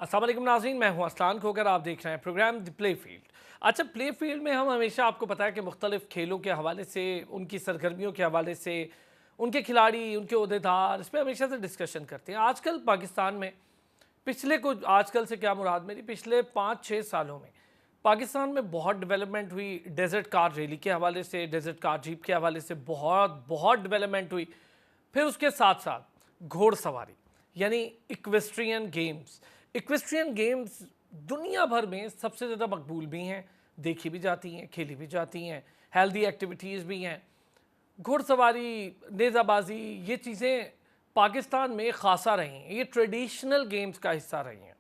अस्सलाम वालेकुम नाज़रीन, मैं हूं असलान खोकर। आप देख रहे हैं प्रोग्राम द प्ले फील्ड। अच्छा, प्ले फील्ड में हम हमेशा आपको पता है कि मुख्तलिफ खेलों के हवाले से, उनकी सरगर्मियों के हवाले से, उनके खिलाड़ी, उनके ओहदेदार, इस पर हमेशा से डिस्कशन करते हैं। आजकल पाकिस्तान में पिछले कुछ, आजकल से क्या मुराद मेरी, पिछले 5-6 सालों में पाकिस्तान में बहुत डेवलपमेंट हुई। डेजर्ट कार रैली के हवाले से, डेजर्ट कार जीप के हवाले से बहुत बहुत डेवलपमेंट हुई। फिर उसके साथ साथ घोड़सवारी यानी इक्वेस्ट्रियन गेम्स दुनिया भर में सबसे ज़्यादा मकबूल भी हैं, देखी भी जाती हैं, खेली भी जाती हैं, हेल्दी एक्टिविटीज़ भी हैं। घुड़सवारी, नेज़ाबाजी, ये चीज़ें पाकिस्तान में खासा रही हैं, ये ट्रेडिशनल गेम्स का हिस्सा रही हैं।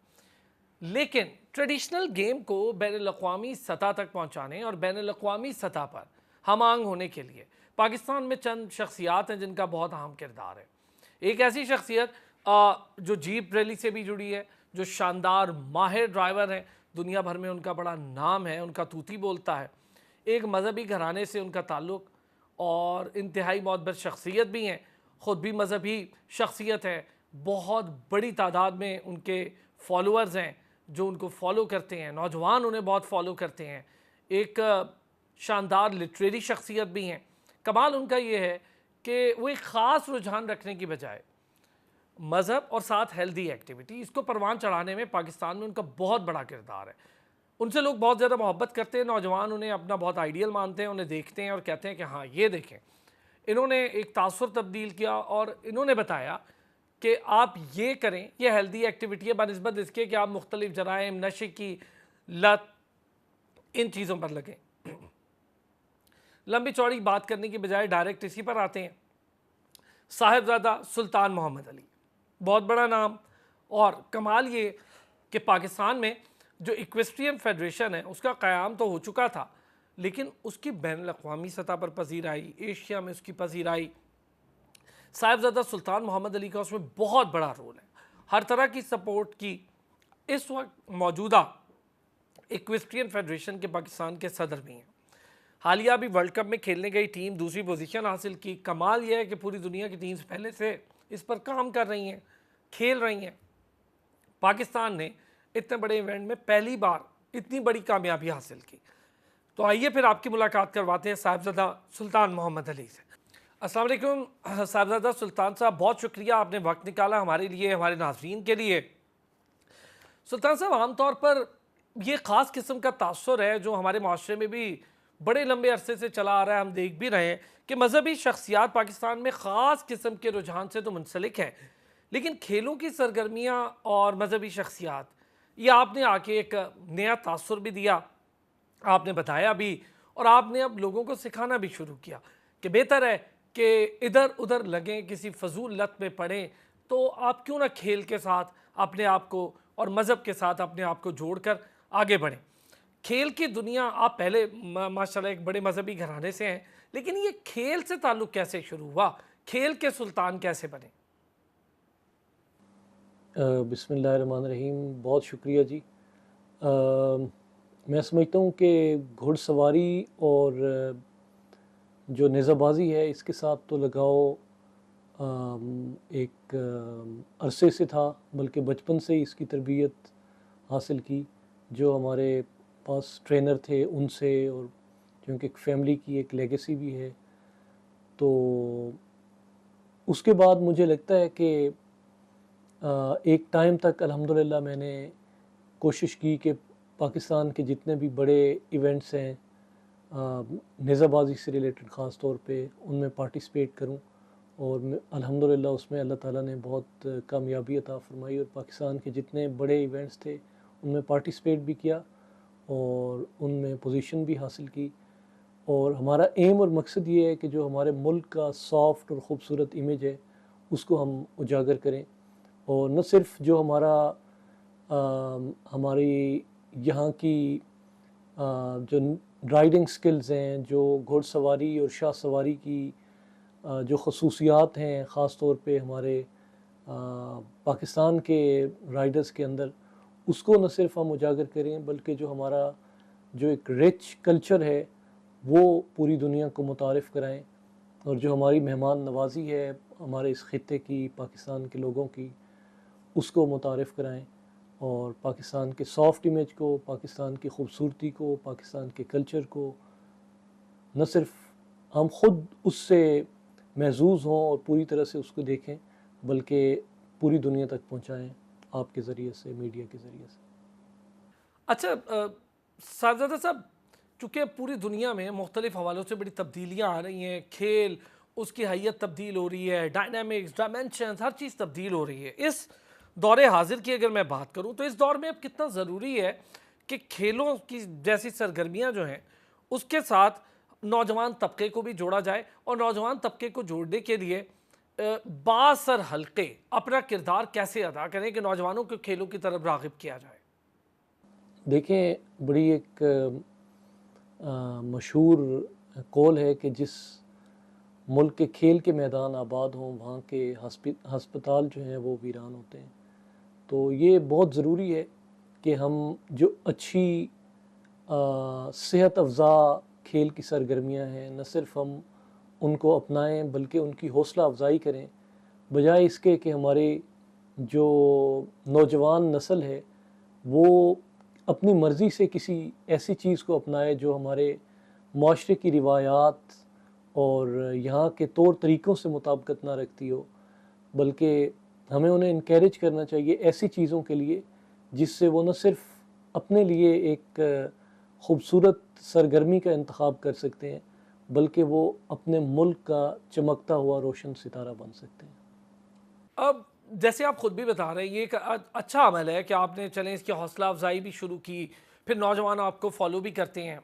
लेकिन ट्रेडिशनल गेम को बैनुल-अक़वामी सतह तक पहुंचाने और बैनुल-अक़वामी सतह पर हम-आहंग होने के लिए पाकिस्तान में चंद शख्सियात हैं जिनका बहुत अहम किरदार है। एक ऐसी शख्सियत जो जीप रैली से भी जुड़ी है, जो शानदार माहिर ड्राइवर हैं, दुनिया भर में उनका बड़ा नाम है, उनका तूती बोलता है। एक मजहबी घराने से उनका ताल्लुक़ और इंतहाई मोअद्बर शख्सियत भी हैं, ख़ुद भी मजहबी शख्सियत है। बहुत बड़ी तादाद में उनके फॉलोअर्स हैं जो उनको फॉलो करते हैं, नौजवान उन्हें बहुत फॉलो करते हैं। एक शानदार लिटरेरी शख्सियत भी हैं। कमाल उनका ये है कि वो एक ख़ास रुझान रखने की बजाय मज़हब और साथ हेल्दी एक्टिविटी, इसको परवान चढ़ाने में पाकिस्तान में उनका बहुत बड़ा किरदार है। उनसे लोग बहुत ज़्यादा मोहब्बत करते हैं, नौजवान उन्हें अपना बहुत आइडियल मानते हैं, उन्हें देखते हैं और कहते हैं कि हाँ, ये देखें, इन्होंने एक तासुर तब्दील किया और इन्होंने बताया कि आप ये करें, ये हेल्दी एक्टिविटी है बनिस्बत इसके कि आप मुख्तलिफ जराइम, नशे की लत, इन चीज़ों पर लगें। लंबी चौड़ी बात करने की बजाय डायरेक्ट इसी पर आते हैं। साहिबजादा सुल्तान मोहम्मद अली, बहुत बड़ा नाम। और कमाल ये कि पाकिस्तान में जो इक्वेस्ट्रियन फेडरेशन है उसका क़याम तो हो चुका था, लेकिन उसकी बैनुल-अक़वामी सतह पर पजीराई, एशिया में उसकी पजीराई, साहिबजादा सुल्तान मोहम्मद अली का उसमें बहुत बड़ा रोल है। हर तरह की सपोर्ट की इस वक्त मौजूदा इक्वेस्ट्रियन फेडरेशन के पाकिस्तान के सदर भी हैं। हालिया भी वर्ल्ड कप में खेलने गई टीम दूसरी पोजीशन हासिल की। कमाल यह है कि पूरी दुनिया की टीम्स पहले से इस पर काम कर रही हैं, खेल रही हैं। पाकिस्तान ने इतने बड़े इवेंट में पहली बार इतनी बड़ी कामयाबी हासिल की। तो आइए फिर आपकी मुलाकात करवाते हैं साहिबजादा सुल्तान मोहम्मद अली से। अस्सलाम वालेकुम साहिबजादा सुल्तान साहब, बहुत शुक्रिया आपने वक्त निकाला हमारे लिए, हमारे नाज़रीन के लिए। सुल्तान साहब, आमतौर पर ये ख़ास किस्म का तासुर है जो हमारे माशरे में भी बड़े लंबे अरसे से चला आ रहा है। हम देख भी रहे हैं कि मजहबी शख्सियात पाकिस्तान में ख़ास किस्म के रुझान से तो मुंसलिक हैं, लेकिन खेलों की सरगर्मियाँ और मजहबी शख्सियात, ये आपने आके एक नया तासुर भी दिया, आपने बताया भी, और आपने अब लोगों को सिखाना भी शुरू किया कि बेहतर है कि इधर उधर लगें, किसी फजूल लत में पड़ें तो आप क्यों ना खेल के साथ अपने आप को और मज़हब के साथ अपने आप को जोड़कर आगे बढ़ें। खेल की दुनिया, आप पहले माशाल्लाह एक बड़े मजहबी घराने से हैं, लेकिन ये खेल से ताल्लुक़ कैसे शुरू हुआ, खेल के सुल्तान कैसे बने? बिस्मिल्लाहिर्रहमानिर्रहीम, बहुत शुक्रिया जी। मैं समझता हूँ कि घुड़सवारी और जो नेज़ाबाजी है इसके साथ तो लगाव एक अरसे से था, बल्कि बचपन से ही इसकी तरबियत हासिल की। जो हमारे पास ट्रेनर थे उनसे, और क्योंकि एक फ़ैमिली की एक लेगेसी भी है, तो उसके बाद मुझे लगता है कि एक टाइम तक अल्हम्दुलिल्लाह मैंने कोशिश की कि पाकिस्तान के जितने भी बड़े इवेंट्स हैं नेज़ाबाजी से रिलेटेड ख़ास तौर पे, उनमें पार्टिसिपेट करूं। और अल्हम्दुलिल्लाह उसमें अल्लाह ताला ने बहुत कामयाबी अता फ़रमाई, और पाकिस्तान के जितने बड़े इवेंट्स थे उनमें पार्टिसिपेट भी किया और उनमें पोजीशन भी हासिल की। और हमारा एम और मकसद ये है कि जो हमारे मुल्क का सॉफ्ट और ख़ूबसूरत इमेज है उसको हम उजागर करें, और न सिर्फ जो हमारी यहाँ की जो राइडिंग स्किल्स हैं, जो घुड़सवारी और शाह सवारी की जो खसूसियात हैं ख़ास तौर पे हमारे पाकिस्तान के राइडर्स के अंदर, उसको न सिर्फ हम उजागर करें, बल्कि जो हमारा जो एक रिच कल्चर है वो पूरी दुनिया को मुतारिफ़ कराएं, और जो हमारी मेहमान नवाज़ी है हमारे इस ख़ित्ते की, पाकिस्तान के लोगों की, उसको मुतारिफ़ कराएं। और पाकिस्तान के सॉफ्ट इमेज को, पाकिस्तान की खूबसूरती को, पाकिस्तान के कल्चर को न सिर्फ हम ख़ुद उससे महजूज़ हों और पूरी तरह से उसको देखें, बल्कि पूरी दुनिया तक पहुँचाएँ आपके ज़रिए से, मीडिया के ज़रिए से। अच्छा साहबजादा साहब, चूँकि पूरी दुनिया में मुख्तलिफ हवालों से बड़ी तब्दीलियाँ आ रही हैं, खेल उसकी हैयत तब्दील हो रही है, डायनामिक्स, डायमेंशंस, हर चीज़ तब्दील हो रही है। इस दौरे हाजिर की अगर मैं बात करूँ तो इस दौर में अब कितना ज़रूरी है कि खेलों की जैसी सरगर्मियाँ जो हैं उसके साथ नौजवान तबके को भी जोड़ा जाए, और नौजवान तबके को जोड़ने के लिए बासर हल्के अपना किरदार कैसे अदा करें कि नौजवानों को खेलों की तरफ राग़िब किया जाए। देखें, बड़ी एक मशहूर कौल है कि जिस मुल्क के खेल के मैदान आबाद हों वहाँ के हस्पताल जो हैं वो वीरान होते हैं। तो ये बहुत ज़रूरी है कि हम जो अच्छी सेहत अफ़ज़ा खेल की सरगर्मियाँ हैं, न सिर्फ हम उनको अपनाएं बल्कि उनकी हौसला अफजाई करें, बजाय इसके कि हमारे जो नौजवान नस्ल है वो अपनी मर्ज़ी से किसी ऐसी चीज़ को अपनाए जो हमारे माशरे की रिवायात और यहाँ के तौर तरीक़ों से मुताबिकत ना रखती हो, बल्कि हमें उन्हें इनकरेज करना चाहिए ऐसी चीज़ों के लिए जिससे वो न सिर्फ अपने लिए एक ख़ूबसूरत सरगर्मी का इंतखाब कर सकते हैं, बल्कि वो अपने मुल्क का चमकता हुआ रोशन सितारा बन सकते हैं। अब जैसे आप ख़ुद भी बता रहे हैं, ये एक अच्छा अमल है कि आपने चलें इसकी हौसला अफजाई भी शुरू की, फिर नौजवान आपको फॉलो भी करते हैं।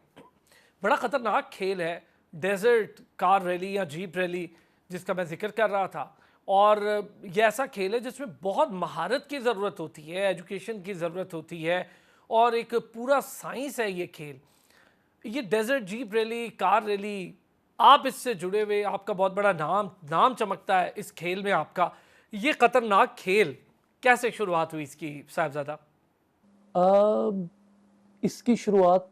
बड़ा ख़तरनाक खेल है डेजर्ट कार रैली या जीप रैली जिसका मैं जिक्र कर रहा था, और ये ऐसा खेल है जिसमें बहुत महारत की ज़रूरत होती है, एजुकेशन की ज़रूरत होती है, और एक पूरा साइंस है ये खेल। ये desert jeep rally, car rally, आप इससे जुड़े हुए, आपका बहुत बड़ा नाम चमकता है इस खेल में आपका। ये ख़तरनाक खेल कैसे शुरुआत हुई इसकी साहबजादा? इसकी शुरुआत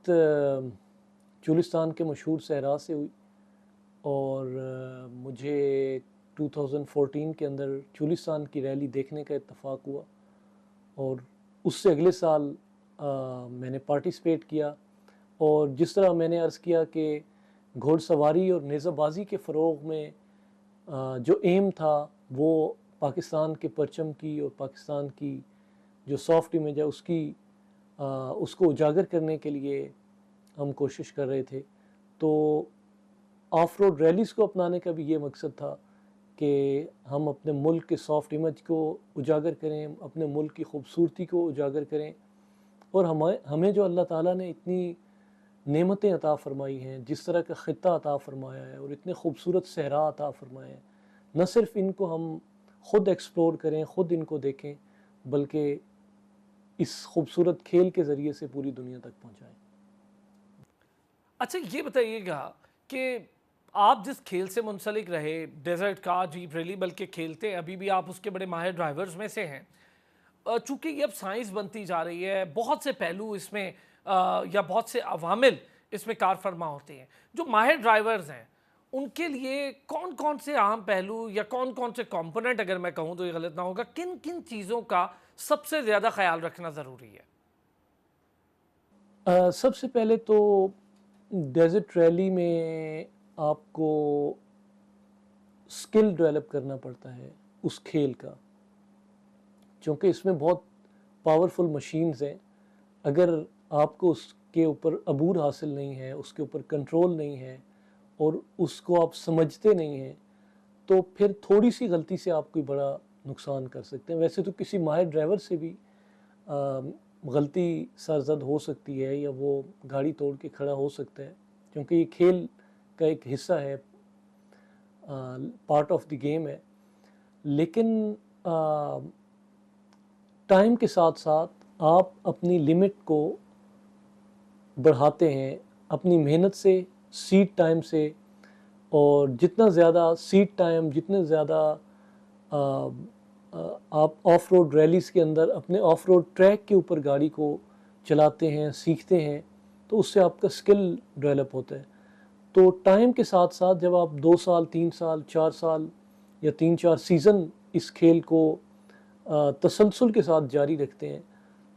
चुलिस्तान के मशहूर सहरा से हुई, और मुझे 2014 के अंदर चुलिस्तान की रैली देखने का इत्तफ़ाक हुआ, और उससे अगले साल मैंने पार्टिसिपेट किया। और जिस तरह मैंने अर्ज़ किया कि घोड़सवारी और नेज़ाबाजी के फ़रोग़ में जो एम था वो पाकिस्तान के परचम की और पाकिस्तान की जो सॉफ्ट इमेज है उसको उजागर करने के लिए हम कोशिश कर रहे थे। तो ऑफ रोड रैलीज़ को अपनाने का भी ये मकसद था कि हम अपने मुल्क के सॉफ्ट इमेज को उजागर करें, अपने मुल्क की खूबसूरती को उजागर करें, और हमें जो अल्लाह ताला ने इतनी नेमतें अता फ़रमाई हैं, जिस तरह का ख़ित्ता अता फ़रमाया है और इतने खूबसूरत सहरा अता फ़रमाए हैं, न सिर्फ इनको हम ख़ुद एक्सप्लोर करें, ख़ुद इनको देखें, बल्कि इस खूबसूरत खेल के ज़रिए से पूरी दुनिया तक पहुँचाएँ। अच्छा ये बताइएगा कि आप जिस खेल से मुंसलिक रहे, डेजर्ट कार जीप रैली, बल्कि खेलते अभी भी आप उसके बड़े माहिर ड्राइवर्स में से हैं। चूँकि ये अब साइंस बनती जा रही है, बहुत से पहलू इसमें या बहुत से अवामिल इसमें कार फरमा होते हैं, जो माहिर ड्राइवर्स हैं उनके लिए कौन कौन से अहम पहलू या कौन कौन से कंपोनेंट, अगर मैं कहूँ तो ये गलत ना होगा, किन किन चीज़ों का सबसे ज़्यादा ख्याल रखना ज़रूरी है? सबसे पहले तो डेजर्ट रैली में आपको स्किल डेवलप करना पड़ता है उस खेल का, क्योंकि इसमें बहुत पावरफुल मशीन्स हैं। अगर आपको उसके ऊपर अबूर हासिल नहीं है, उसके ऊपर कंट्रोल नहीं है और उसको आप समझते नहीं हैं, तो फिर थोड़ी सी गलती से आप कोई बड़ा नुकसान कर सकते हैं। वैसे तो किसी माहिर ड्राइवर से भी गलती सरजद हो सकती है या वो गाड़ी तोड़ के खड़ा हो सकता है, क्योंकि ये खेल का एक हिस्सा है, पार्ट ऑफ द गेम है। लेकिन टाइम के साथ साथ आप अपनी लिमिट को बढ़ाते हैं अपनी मेहनत से, सीट टाइम से, और जितना ज़्यादा सीट टाइम, जितने ज़्यादा आप ऑफ रोड रैलीज़ के अंदर अपने ऑफ रोड ट्रैक के ऊपर गाड़ी को चलाते हैं, सीखते हैं, तो उससे आपका स्किल डेवलप होता है। तो टाइम के साथ साथ जब आप 2 साल, 3 साल, 4 साल या 3-4 सीज़न इस खेल को तसलसल के साथ जारी रखते हैं,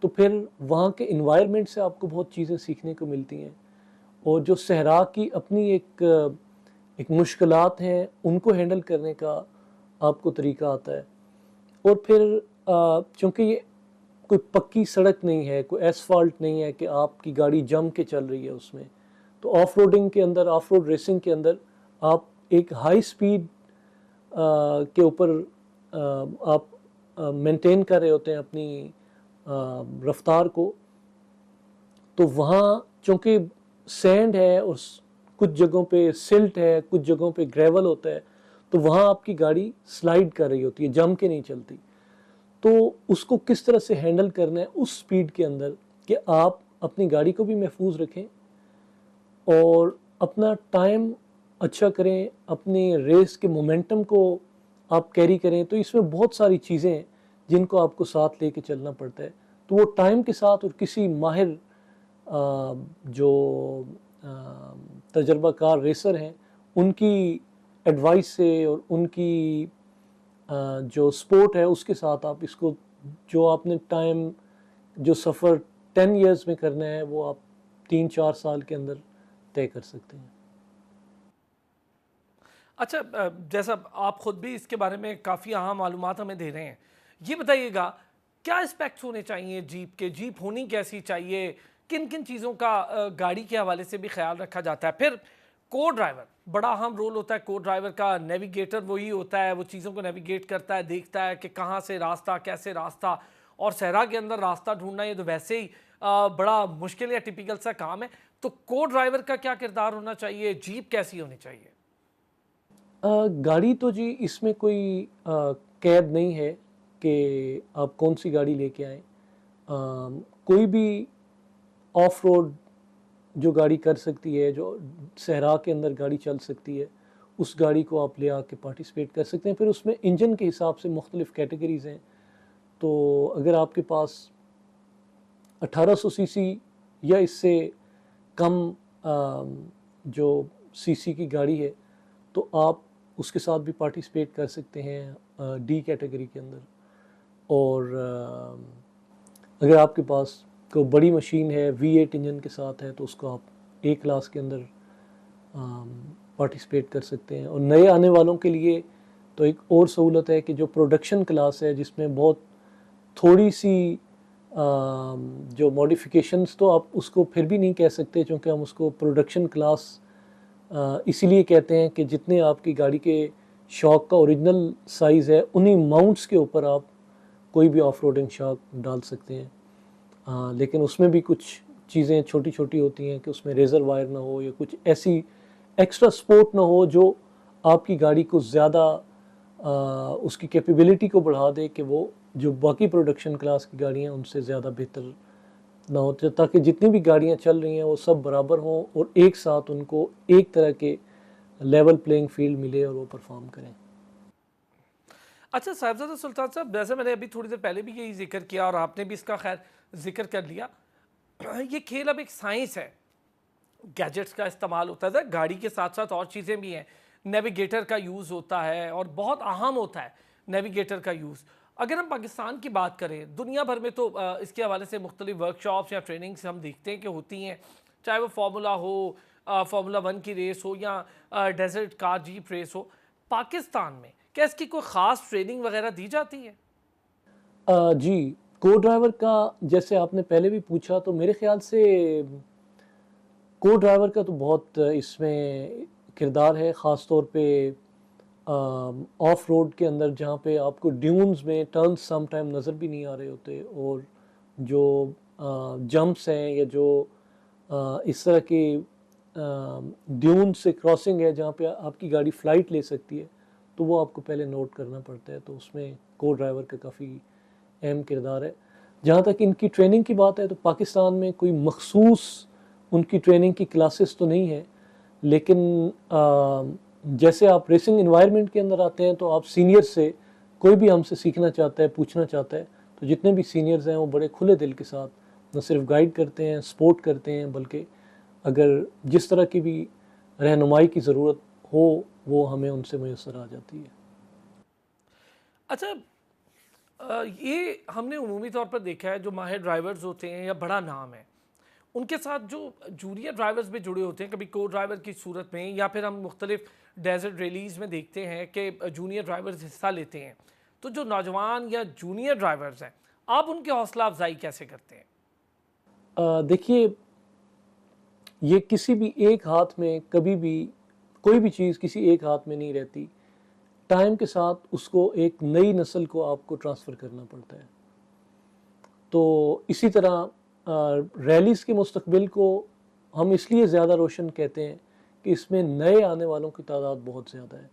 तो फिर वहाँ के इन्वायरमेंट से आपको बहुत चीज़ें सीखने को मिलती हैं। और जो सहरा की अपनी एक मुश्किलात हैं, उनको हैंडल करने का आपको तरीका आता है। और फिर चूँकि ये कोई पक्की सड़क नहीं है, कोई एसफाल्ट नहीं है कि आपकी गाड़ी जम के चल रही है उसमें, तो ऑफ रोडिंग के अंदर, ऑफ रोड रेसिंग के अंदर आप एक हाई स्पीड के ऊपर आप मेंटेन कर रहे होते हैं अपनी रफ्तार को। तो वहाँ चूँकि सैंड है और कुछ जगहों पे सिल्ट है, कुछ जगहों पे ग्रेवल होता है, तो वहाँ आपकी गाड़ी स्लाइड कर रही होती है, जम के नहीं चलती। तो उसको किस तरह से हैंडल करना है उस स्पीड के अंदर कि आप अपनी गाड़ी को भी महफूज रखें और अपना टाइम अच्छा करें, अपनी रेस के मोमेंटम को आप कैरी करें। तो इसमें बहुत सारी चीज़ें हैं जिनको आपको साथ लेके चलना पड़ता है। तो वो टाइम के साथ और किसी माहिर जो तजर्बाकार रेसर हैं उनकी एडवाइस से और उनकी जो स्पोर्ट है उसके साथ आप इसको, जो आपने टाइम, जो सफ़र 10 इयर्स में करना है, वो आप 3-4 साल के अंदर तय कर सकते हैं। अच्छा, जैसा आप खुद भी इसके बारे में काफ़ी अहम मालूमात हमें दे रहे हैं, ये बताइएगा क्या एस्पेक्ट्स होने चाहिए जीप के, जीप होनी कैसी चाहिए, किन किन चीज़ों का गाड़ी के हवाले से भी ख्याल रखा जाता है। फिर को ड्राइवर, बड़ा अहम रोल होता है को ड्राइवर का, नेविगेटर वही होता है, वो चीज़ों को नेविगेट करता है, देखता है कि कहाँ से रास्ता, कैसे रास्ता, और सहरा के अंदर रास्ता ढूंढना ये तो वैसे ही बड़ा मुश्किल या टिपिकल सा काम है। तो को ड्राइवर का क्या किरदार होना चाहिए, जीप कैसी होनी चाहिए? गाड़ी तो जी इसमें कोई कैद नहीं है कि आप कौन सी गाड़ी लेके आएँ। कोई भी ऑफ रोड जो गाड़ी कर सकती है, जो सहरा के अंदर गाड़ी चल सकती है, उस गाड़ी को आप ले आके पार्टिसिपेट कर सकते हैं। फिर उसमें इंजन के हिसाब से मुख्तलिफ़ कैटेगरीज़ हैं। तो अगर आपके पास 1800 सीसी या इससे कम जो सीसी की गाड़ी है, तो आप उसके साथ भी पार्टिसिपेट कर सकते हैं डी कैटेगरी के अंदर। और अगर आपके पास कोई बड़ी मशीन है V8 इंजन के साथ है, तो उसको आप ए क्लास के अंदर पार्टिसिपेट कर सकते हैं। और नए आने वालों के लिए तो एक और सहूलत है कि जो प्रोडक्शन क्लास है, जिसमें बहुत थोड़ी सी जो मॉडिफिकेशंस, तो आप उसको फिर भी नहीं कह सकते क्योंकि हम उसको प्रोडक्शन क्लास इसीलिए कहते हैं कि जितने आपकी गाड़ी के शॉक का ओरिजिनल साइज़ है, उन्हीं माउंट्स के ऊपर आप कोई भी ऑफ रोडिंग शॉक डाल सकते हैं। लेकिन उसमें भी कुछ चीज़ें छोटी छोटी होती हैं कि उसमें रेज़र वायर ना हो या कुछ ऐसी एक्स्ट्रा सपोर्ट ना हो जो आपकी गाड़ी को ज़्यादा उसकी कैपेबिलिटी को बढ़ा दे कि वो जो बाकी प्रोडक्शन क्लास की गाड़ियाँ उनसे ज़्यादा बेहतर ना हो, ताकि जितनी भी गाड़ियाँ चल रही हैं वो सब बराबर हों और एक साथ उनको एक तरह के लेवल प्लेइंग फील्ड मिले और वो परफॉर्म करें। अच्छा साहिबजादा सुल्तान साहब, जैसे मैंने अभी थोड़ी देर पहले भी यही जिक्र किया और आपने भी इसका खैर जिक्र कर लिया, ये खेल अब एक साइंस है, गैजेट्स का इस्तेमाल होता है, गाड़ी के साथ साथ और चीज़ें भी हैं, नेविगेटर का यूज़ होता है और बहुत अहम होता है नेविगेटर का यूज़। अगर हम पाकिस्तान की बात करें, दुनिया भर में तो इसके हवाले से मुख्तलिफ वर्कशॉप्स या ट्रेनिंग्स हम देखते हैं कि होती हैं, चाहे वो फार्मूला हो, फार्मूला 1 की रेस हो या डेजर्ट कार जीप रेस हो। पाकिस्तान में क्या इसकी कोई ख़ास ट्रेनिंग वगैरह दी जाती है? जी, को ड्राइवर का जैसे आपने पहले भी पूछा, तो मेरे ख्याल से को ड्राइवर का तो बहुत इसमें किरदार है, ख़ास तौर पे ऑफ रोड के अंदर जहाँ पे आपको ड्यून्स में टर्न्स सम टाइम नज़र भी नहीं आ रहे होते, और जो जंप्स हैं या जो इस तरह की ड्यून से क्रॉसिंग है जहाँ पे आपकी गाड़ी फ़्लाइट ले सकती है, तो वो आपको पहले नोट करना पड़ता है। तो उसमें को ड्राइवर का काफ़ी अहम किरदार है। जहाँ तक इनकी ट्रेनिंग की बात है, तो पाकिस्तान में कोई मखसूस उनकी ट्रेनिंग की क्लासेस तो नहीं है, लेकिन जैसे आप रेसिंग इन्वायरमेंट के अंदर आते हैं तो आप सीनियर से, कोई भी हमसे सीखना चाहता है, पूछना चाहता है, तो जितने भी सीनियर्स हैं वो बड़े खुले दिल के साथ न सिर्फ गाइड करते हैं, सपोर्ट करते हैं, बल्कि अगर जिस तरह की भी रहनुमाई की ज़रूरत हो वो हमें उनसे मैसर आ जाती है। अच्छा, ये हमने उमूमी तौर पर देखा है, जो माहिर ड्राइवर्स होते हैं या बड़ा नाम है, उनके साथ जो जूनियर ड्राइवर्स भी जुड़े होते हैं, कभी को ड्राइवर की सूरत में, या फिर हम मुख्तलिफ डेजर्ट रैलीज़ में देखते हैं कि जूनियर ड्राइवर्स हिस्सा लेते हैं। तो जो नौजवान या जूनियर ड्राइवर्स हैं, आप उनकी हौसला अफजाई कैसे करते हैं? देखिए, ये किसी भी एक हाथ में कभी भी कोई भी चीज़ किसी एक हाथ में नहीं रहती। टाइम के साथ उसको एक नई नस्ल को आपको ट्रांसफ़र करना पड़ता है। तो इसी तरह रैलीज़ के मुस्तकबिल को हम इसलिए ज़्यादा रोशन कहते हैं कि इसमें नए आने वालों की तादाद बहुत ज़्यादा है।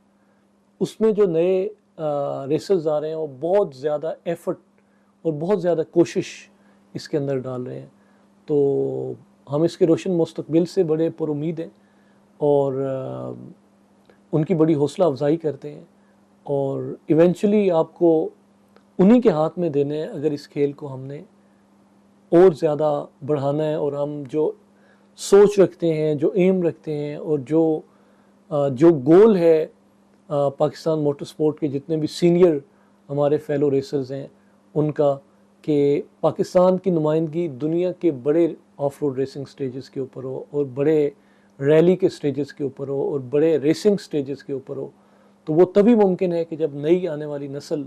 उसमें जो नए रेसर्स आ रहे हैं वो बहुत ज़्यादा एफ़र्ट और बहुत ज़्यादा कोशिश इसके अंदर डाल रहे हैं। तो हम इसके रोशन मुस्तकबिल से बड़े पुरुमीद हैं और उनकी बड़ी हौसला अफजाई करते हैं और इवेंचुअली आपको उन्हीं के हाथ में देने हैं अगर इस खेल को हमने और ज़्यादा बढ़ाना है। और हम जो सोच रखते हैं, जो एम रखते हैं और जो गोल है पाकिस्तान मोटर स्पोर्ट के जितने भी सीनियर हमारे फेलो रेसर्स हैं उनका, कि पाकिस्तान की नुमाइंदगी दुनिया के बड़े ऑफ रोड रेसिंग स्टेजेस के ऊपर हो और बड़े रैली के स्टेजेस के ऊपर हो और बड़े रेसिंग स्टेजेस के ऊपर हो, तो वो तभी मुमकिन है कि जब नई आने वाली नस्ल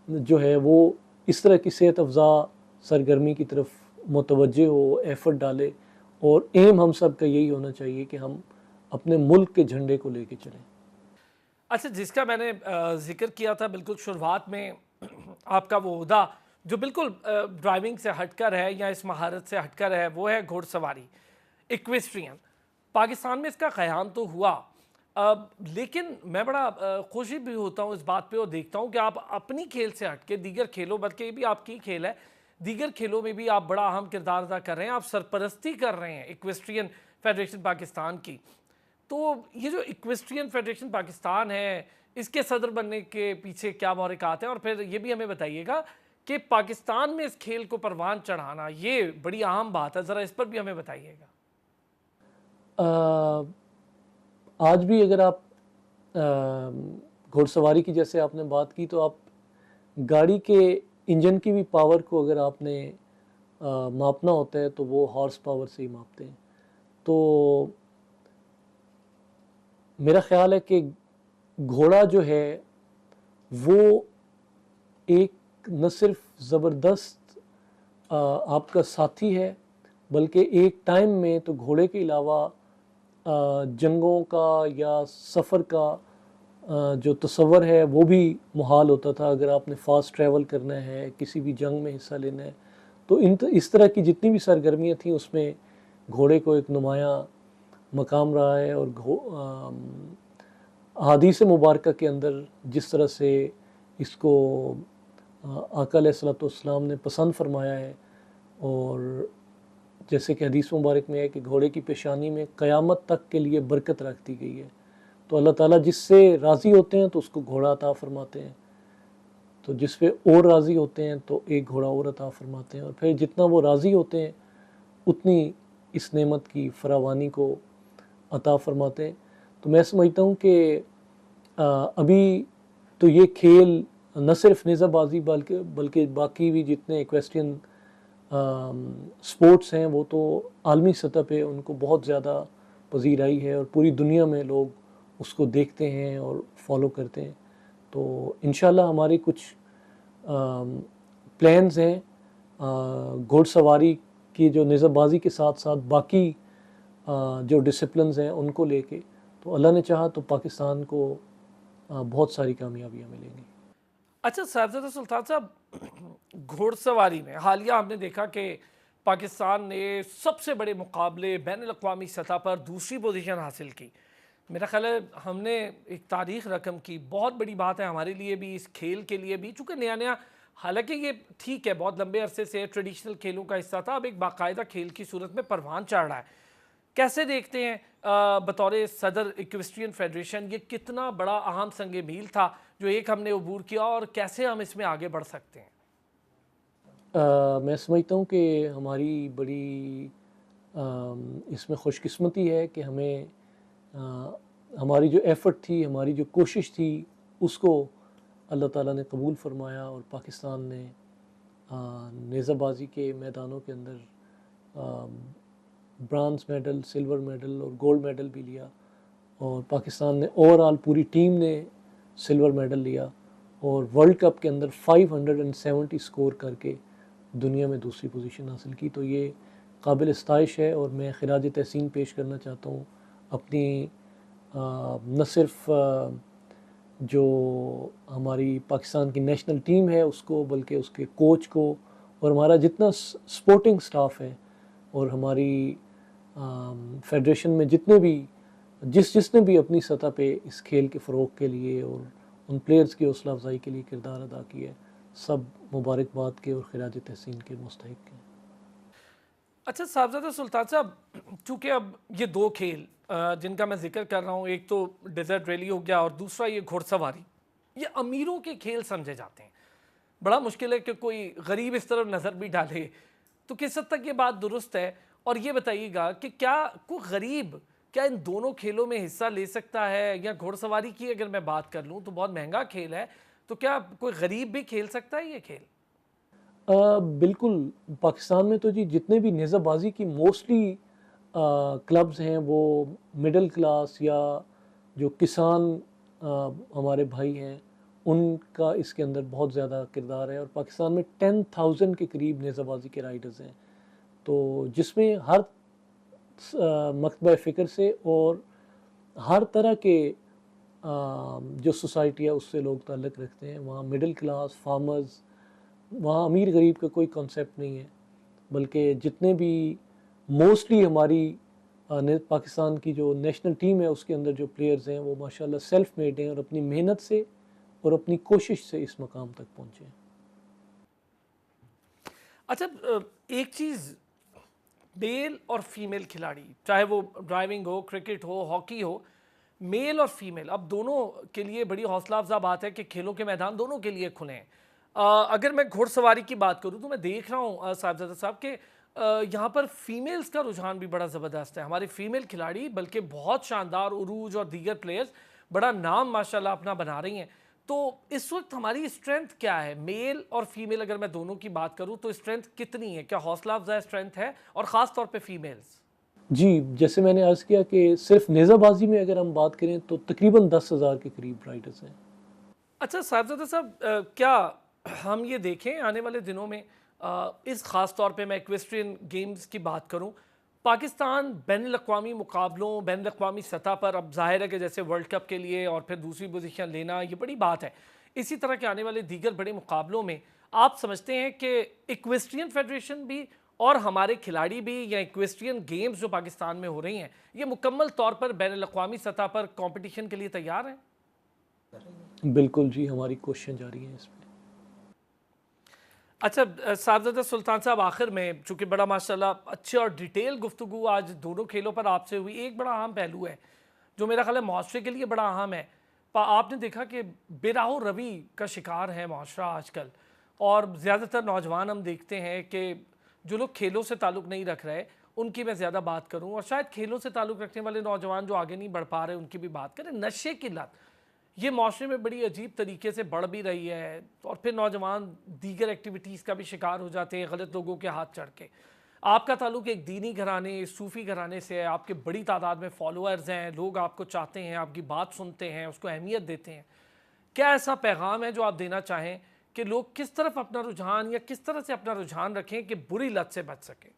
जो है वो इस तरह की सेहत अफ़ज़ा सरगर्मी की तरफ मुतवज्जे हो, एफ़र्ट डाले। और एम हम सब का यही होना चाहिए कि हम अपने मुल्क के झंडे को लेके चलें। अच्छा, जिसका मैंने ज़िक्र किया था बिल्कुल शुरुआत में, आपका वो ओहदा जो बिल्कुल ड्राइविंग से हटकर है या इस महारत से हटकर है, वो है घोड़सवारी, इक्वेस्ट्रियन। पाकिस्तान में इसका क़याम तो हुआ, लेकिन मैं बड़ा खुशी भी होता हूँ इस बात पे और देखता हूँ कि आप अपनी खेल से हट के दीगर खेलों, बल्कि ये भी आपकी खेल है, दीगर खेलों में भी आप बड़ा अहम किरदार अदा कर रहे हैं, आप सरपरस्ती कर रहे हैं इक्वेस्ट्रियन फेडरेशन पाकिस्तान की। तो ये जो इक्वेस्ट्रियन फेडरेशन पाकिस्तान है, इसके सदर बनने के पीछे क्या महरिकात हैं? और फिर ये भी हमें बताइएगा कि पाकिस्तान में इस खेल को परवान चढ़ाना ये बड़ी अहम बात है, ज़रा इस पर भी हमें बताइएगा। आज भी अगर आप घुड़सवारी की जैसे आपने बात की, तो आप गाड़ी के इंजन की भी पावर को अगर आपने मापना होता है तो वो हॉर्स पावर से ही मापते हैं। तो मेरा ख़्याल है कि घोड़ा जो है वो एक न सिर्फ ज़बरदस्त आपका साथी है, बल्कि एक टाइम में तो घोड़े के अलावा जंगों का या सफ़र का जो तसव्वुर है वो भी मुहाल होता था। अगर आपने फ़ास्ट ट्रैवल करना है, किसी भी जंग में हिस्सा लेना है, तो इस तरह की जितनी भी सरगर्मियाँ थीं उसमें घोड़े को एक नुमायाँ मकाम रहा है। और हदीस मुबारक के अंदर जिस तरह से इसको आका अलैहिस्सलाम ने पसंद फरमाया है, और जैसे कि हदीस मुबारक में है कि घोड़े की पेशानी में क़यामत तक के लिए बरकत रख दी गई है। तो अल्लाह ताला जिससे राज़ी होते हैं तो उसको घोड़ा अता फरमाते हैं, तो जिस पे और राज़ी होते हैं तो एक घोड़ा और अता फरमाते हैं। और फिर जितना वो राज़ी होते हैं उतनी इस नेमत की फरावानी को अता फरमाते हैं। तो मैं समझता हूँ कि अभी तो ये खेल न सिर्फ नेज़ाबाजी बल्कि बाकी भी जितने इक्वेस्ट्रियन स्पोर्ट्स हैं वो तो आलमी सतह पे उनको बहुत ज़्यादा पजीराई है और पूरी दुनिया में लोग उसको देखते हैं और फॉलो करते हैं। तो इंशाल्लाह हमारे कुछ प्लान्स हैं घोड़सवारी की, जो नेज़ाबाजी के साथ साथ बाकी जो डिसिप्लिन्स हैं उनको लेके। तो अल्लाह ने चाहा तो पाकिस्तान को बहुत सारी कामयाबियाँ मिलेंगी। अच्छा साहबजादा सुल्तान साहब, घोड़सवारी में हालिया हमने देखा कि पाकिस्तान ने सबसे बड़े मुकाबले बैनुल-अक़वामी सतह पर दूसरी पोजीशन हासिल की। मेरा ख़्याल है हमने एक तारीख़ रकम की, बहुत बड़ी बात है हमारे लिए भी, इस खेल के लिए भी, चूँकि नया नया, हालांकि ये ठीक है बहुत लंबे अरसे से ट्रेडिशनल खेलों का हिस्सा था, अब एक बाकायदा खेल की सूरत में परवान चढ़ रहा है। कैसे देखते हैं बतौर सदर इक्वेस्ट्रियन फेडरेशन ये कितना बड़ा अहम संग मील था जो एक हमने अबूर किया, और कैसे हम इसमें आगे बढ़ सकते हैं? मैं समझता हूँ कि हमारी बड़ी इसमें खुशकिस्मती है कि हमें हमारी जो एफ़र्ट थी, हमारी जो कोशिश थी, उसको अल्लाह ताला ने कबूल फरमाया और पाकिस्तान ने नेज़ाबाजी के मैदानों के अंदर ब्रॉन्ज़ मेडल, सिल्वर मेडल और गोल्ड मेडल भी लिया। और पाकिस्तान ने ओवरऑल पूरी टीम ने सिल्वर मेडल लिया और वर्ल्ड कप के अंदर 570 स्कोर करके दुनिया में दूसरी पोजीशन हासिल की। तो ये काबिल इस्ताइश है और मैं खिराज तहसीन पेश करना चाहता हूँ अपनी न सिर्फ जो हमारी पाकिस्तान की नेशनल टीम है उसको, बल्कि उसके कोच को और हमारा जितना स्पोर्टिंग स्टाफ है और हमारी फेडरेशन में जितने भी जिसने भी अपनी सतह पे इस खेल के फ़रोग़ के लिए और उन प्लेयर्स की हौसला अफजाई के लिए किरदार अदा किया है, सब मुबारकबाद के और खिराज तहसीन के मुस्तहिक हैं। अच्छा साहबजादा सुल्तान साहब, चूँकि अब ये दो खेल जिनका मैं जिक्र कर रहा हूँ, एक तो डेजर्ट रैली हो गया और दूसरा ये घुड़सवारी, ये अमीरों के खेल समझे जाते हैं। बड़ा मुश्किल है कि कोई गरीब इस तरफ नज़र भी डाले। तो किस हद तक ये बात दुरुस्त है? और ये बताइएगा कि क्या कोई गरीब क्या इन दोनों खेलों में हिस्सा ले सकता है? या घुड़सवारी की अगर मैं बात कर लूँ तो बहुत महंगा खेल है, तो क्या कोई गरीब भी खेल सकता है ये खेल? बिल्कुल, पाकिस्तान में तो जी जितने भी नेज़ाबाजी की मोस्टली क्लब्स हैं वो मिडिल क्लास या जो किसान हमारे भाई हैं उनका इसके अंदर बहुत ज़्यादा किरदार है। और पाकिस्तान में 10,000 के करीब नेज़ाबाजी के राइडर्स हैं, तो जिसमें हर मकतबा फ़िक्र से और हर तरह के जो सोसाइटी है उससे लोग ताल्लुक़ रखते हैं। वहाँ मिडिल क्लास, फार्मर्स, वहाँ अमीर गरीब का कोई कॉन्सेप्ट नहीं है, बल्कि जितने भी मोस्टली हमारी पाकिस्तान की जो नेशनल टीम है उसके अंदर जो प्लेयर्स हैं वो माशाल्लाह सेल्फ मेड हैं और अपनी मेहनत से और अपनी कोशिश से इस मकाम तक पहुँचे हैं। अच्छा, एक चीज़, मेल और फीमेल खिलाड़ी, चाहे वो ड्राइविंग हो, क्रिकेट हो, हॉकी हो, मेल और फीमेल अब दोनों के लिए बड़ी हौसला अफजा बात है कि खेलों के मैदान दोनों के लिए खुले हैं। अगर मैं घुड़सवारी की बात करूं तो मैं देख रहा हूं साहबजादा साहब के यहाँ पर फीमेल्स का रुझान भी बड़ा ज़बरदस्त है। हमारे फीमेल खिलाड़ी बल्कि बहुत शानदार, उरूज और दीगर प्लेयर्स बड़ा नाम माशाल्लाह अपना बना रही हैं। तो इस वक्त हमारी स्ट्रेंथ क्या है? मेल और फीमेल अगर मैं दोनों की बात करूं तो स्ट्रेंथ कितनी है? क्या हौसला अफजा स्ट्रेंथ है? और ख़ास तौर पे फीमेल्स। जी, जैसे मैंने अर्ज़ किया कि सिर्फ नेज़ाबाजी में अगर हम बात करें तो तकरीबन 10,000 के करीब राइडर्स हैं। अच्छा साहबजादा साहब, क्या हम ये देखें आने वाले दिनों में इस ख़ास तौर पे मैं इक्वेस्ट्रियन गेम्स की बात करूं, पाकिस्तान बैनुल-अक़वामी मुकाबलों, बैनुल-अक़वामी सतह पर, अब ज़ाहिर है कि जैसे वर्ल्ड कप के लिए और फिर दूसरी पोजीशन लेना ये बड़ी बात है, इसी तरह के आने वाले दीगर बड़े मुकाबलों में आप समझते हैं कि इक्वेस्ट्रियन फेडरेशन भी और हमारे खिलाड़ी भी, या इक्वेस्ट्रियन गेम्स जो पाकिस्तान में हो रही हैं, ये मुकम्मल तौर पर बैनुल-अक़वामी सतह पर कॉम्पिटिशन के लिए तैयार हैं? बिल्कुल जी, हमारी कोशिशें जारी हैं इसमें। अच्छा साहबजादा सुल्तान साहब, आखिर में चूँकि बड़ा माशाल्लाह अच्छे और डिटेल गुफ्तगू आज दोनों खेलों पर आपसे हुई, एक बड़ा अहम पहलू है जो मेरा ख्याल है माशरे के लिए बड़ा अहम है। आपने देखा कि बेराह रवी का शिकार है माशरा आजकल, और ज़्यादातर नौजवान हम देखते हैं कि जो लोग खेलों से ताल्लुक़ नहीं रख रहे उनकी मैं ज़्यादा बात करूँ, और शायद खेलों से ताल्लुक़ रखने वाले नौजवान जो आगे नहीं बढ़ पा रहे उनकी भी बात करें। नशे की लत ये माशरे में बड़ी अजीब तरीके से बढ़ भी रही है, और फिर नौजवान दीगर एक्टिविटीज़ का भी शिकार हो जाते हैं गलत लोगों के हाथ चढ़ के। आपका ताल्लुक एक दीनी घराने, सूफ़ी घराने से है, आपके बड़ी तादाद में फॉलोअर्स हैं, लोग आपको चाहते हैं, आपकी बात सुनते हैं, उसको अहमियत देते हैं। क्या ऐसा पैगाम है जो आप देना चाहें कि लोग किस तरफ अपना रुझान, या किस तरह से अपना रुझान रखें कि बुरी लत से बच सकें?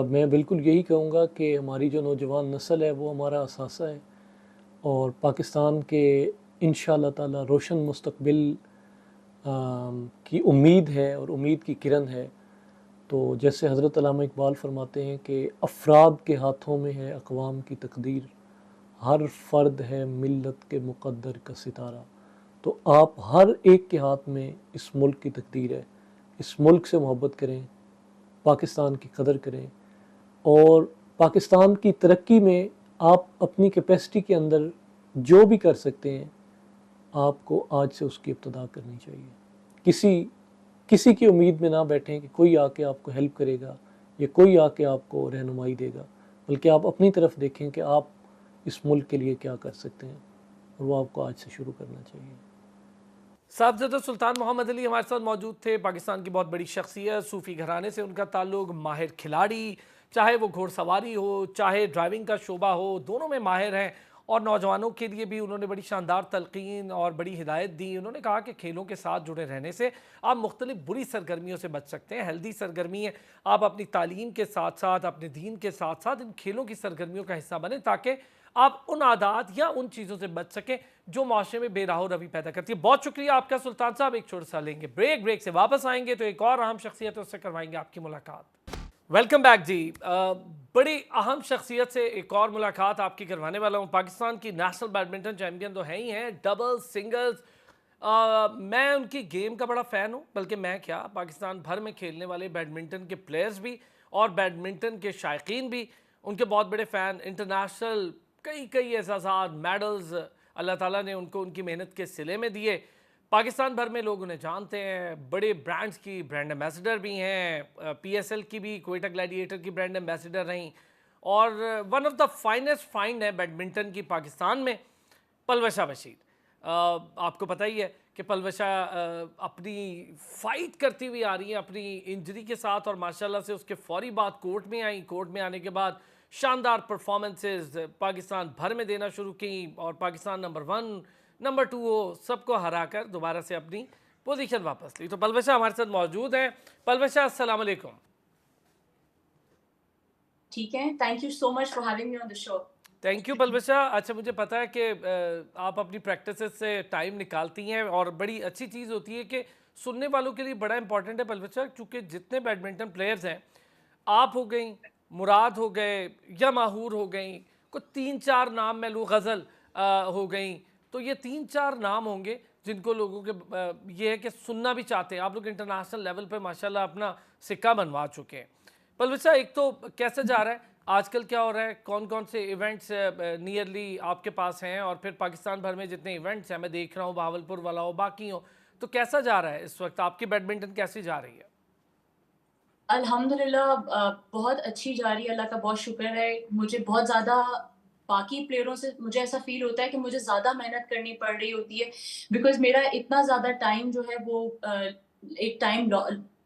मैं बिल्कुल यही कहूँगा कि हमारी जो नौजवान नस्ल है वो हमारा असासा है, और पाकिस्तान के इंशाअल्लाह ताला रोशन मुस्तकबिल की उम्मीद है और उम्मीद की किरण है। तो जैसे हज़रत अल्लामा इकबाल फरमाते हैं कि अफ़राद के हाथों में है अक़वाम की तकदीर, हर फ़र्द है मिल्लत के मुक़द्दर का सितारा। तो आप हर एक के हाथ में इस मुल्क की तकदीर है। इस मुल्क से मोहब्बत करें, पाकिस्तान की कदर करें, और पाकिस्तान की तरक्की में आप अपनी कैपेसिटी के अंदर जो भी कर सकते हैं आपको आज से उसकी इब्तिदा करनी चाहिए। किसी की उम्मीद में ना बैठें कि कोई आके आपको हेल्प करेगा या कोई आके आपको रहनुमाई देगा, बल्कि आप अपनी तरफ देखें कि आप इस मुल्क के लिए क्या कर सकते हैं, और वो आपको आज से शुरू करना चाहिए। साहबजादा सुल्तान मोहम्मद अली हमारे साथ मौजूद थे। पाकिस्तान की बहुत बड़ी शख्सियत, सूफ़ी घराने से उनका ताल्लुक, माहिर खिलाड़ी, चाहे वो घोड़सवारी हो, चाहे ड्राइविंग का शोबा हो, दोनों में माहिर हैं। और नौजवानों के लिए भी उन्होंने बड़ी शानदार तलकीन और बड़ी हिदायत दी। उन्होंने कहा कि खेलों के साथ जुड़े रहने से आप मुख्तलिफ बुरी सरगर्मियों से बच सकते हैं। हेल्दी सरगर्मी है, आप अपनी तालीम के साथ साथ, अपने दीन के साथ साथ इन खेलों की सरगर्मियों का हिस्सा बने, ताकि आप उन आदात या उन चीज़ों से बच सकें जो माशरे में बेराहो रवि पैदा करती है। बहुत शुक्रिया आपका सुल्तान साहब। एक छोटा सा लेंगे ब्रेक से वापस आएंगे तो एक और अहम शख्सियत से करवाएंगे आपकी मुलाकात। वेलकम बैक जी। बड़ी अहम शख्सियत से एक और मुलाकात आपकी करवाने वाला हूँ। पाकिस्तान की नेशनल बैडमिंटन चैंपियन तो है ही हैं, डबल सिंगल्स। मैं उनकी गेम का बड़ा फ़ैन हूँ, बल्कि मैं क्या, पाकिस्तान भर में खेलने वाले बैडमिंटन के प्लेयर्स भी और बैडमिंटन के शायकीन भी उनके बहुत बड़े फ़ैन। इंटरनेशनल कई कई एजाज़ात, मेडल्स अल्लाह ताला ने उनको उनकी मेहनत के सिले में दिए। पाकिस्तान भर में लोग उन्हें जानते हैं, बड़े ब्रांड्स की ब्रांड एम्बेसडर भी हैं, पीएसएल की भी, क्वेटा ग्लैडिएटर की ब्रांड एम्बेसडर रहीं, और one of the finest find है बैडमिंटन की पाकिस्तान में पलवशा बशीर। आपको पता ही है कि पलवशा अपनी फ़ाइट करती हुई आ रही है अपनी इंजरी के साथ, और माशाल्लाह से उसके फौरी बाद कोर्ट में आई। कोर्ट में आने के बाद शानदार परफॉर्मेंसेस पाकिस्तान भर में देना शुरू की, और पाकिस्तान नंबर 1 नंबर 2 हो सबको हरा कर दोबारा से अपनी पोजीशन वापस ली। तो पलवशा हमारे साथ मौजूद हैं। पलवशा, अस्सलाम वालेकुम। ठीक है, thank you so much for having me on the show. Thank you Palwasha. अच्छा, मुझे पता है कि आप अपनी प्रैक्टिस से टाइम निकालती हैं, और बड़ी अच्छी चीज़ होती है कि सुनने वालों के लिए बड़ा इंपॉर्टेंट है पलवशा, क्योंकि जितने बैडमिंटन प्लेयर्स हैं, आप हो गई, मुराद हो गए, या माहूर हो गई, कुछ 3-4 नाम मैं लूँ, गज़ल हो गई, तो ये 3-4 नाम होंगे जिनको लोगों के ये है कि सुनना भी चाहते हैं। आप लोग इंटरनेशनल लेवल पे माशाल्लाह अपना सिक्का बनवा चुके हैं। पलवशा, एक तो कैसे जा रहा है आजकल, क्या हो रहा है, कौन कौन से इवेंट्स नियरली आपके पास हैं, और फिर पाकिस्तान भर में जितने इवेंट्स हैं, मैं देख रहा हूँ बहावलपुर वाला हो, बाकी हो, तो कैसा जा रहा है इस वक्त आपकी बैडमिंटन, कैसी जा रही है? अल्हम्दुलिल्लाह बहुत अच्छी जा रही है, अल्लाह का बहुत शुक्र है। मुझे बहुत ज़्यादा बाकी प्लेयरों से मुझे ऐसा फ़ील होता है कि मुझे ज़्यादा मेहनत करनी पड़ रही होती है, बिकॉज़ मेरा इतना ज़्यादा टाइम जो है वो एक टाइम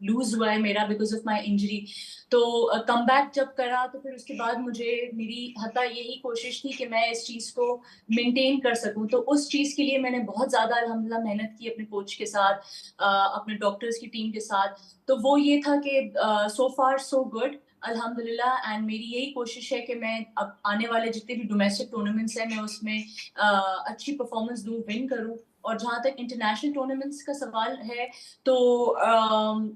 लूज़ हुआ है मेरा बिकॉज़ ऑफ माय इंजरी। तो कमबैक जब करा तो फिर उसके बाद मुझे मेरी हता यही कोशिश थी कि मैं इस चीज़ को मेंटेन कर सकूँ। तो उस चीज़ के लिए मैंने बहुत ज़्यादा अल्हम्दुलिल्लाह मेहनत की अपने कोच के साथ, अपने डॉक्टर्स की टीम के साथ। तो वो ये था कि सो फार सो गुड अल्हम्दुलिल्लाह, एंड मेरी यही कोशिश है कि मैं अब आने वाले जितने भी डोमेस्टिक टूर्नामेंट्स हैं मैं उसमें अच्छी परफॉर्मेंस दूँ, विन करूँ। और जहाँ तक इंटरनेशनल टूर्नामेंट्स का सवाल है, तो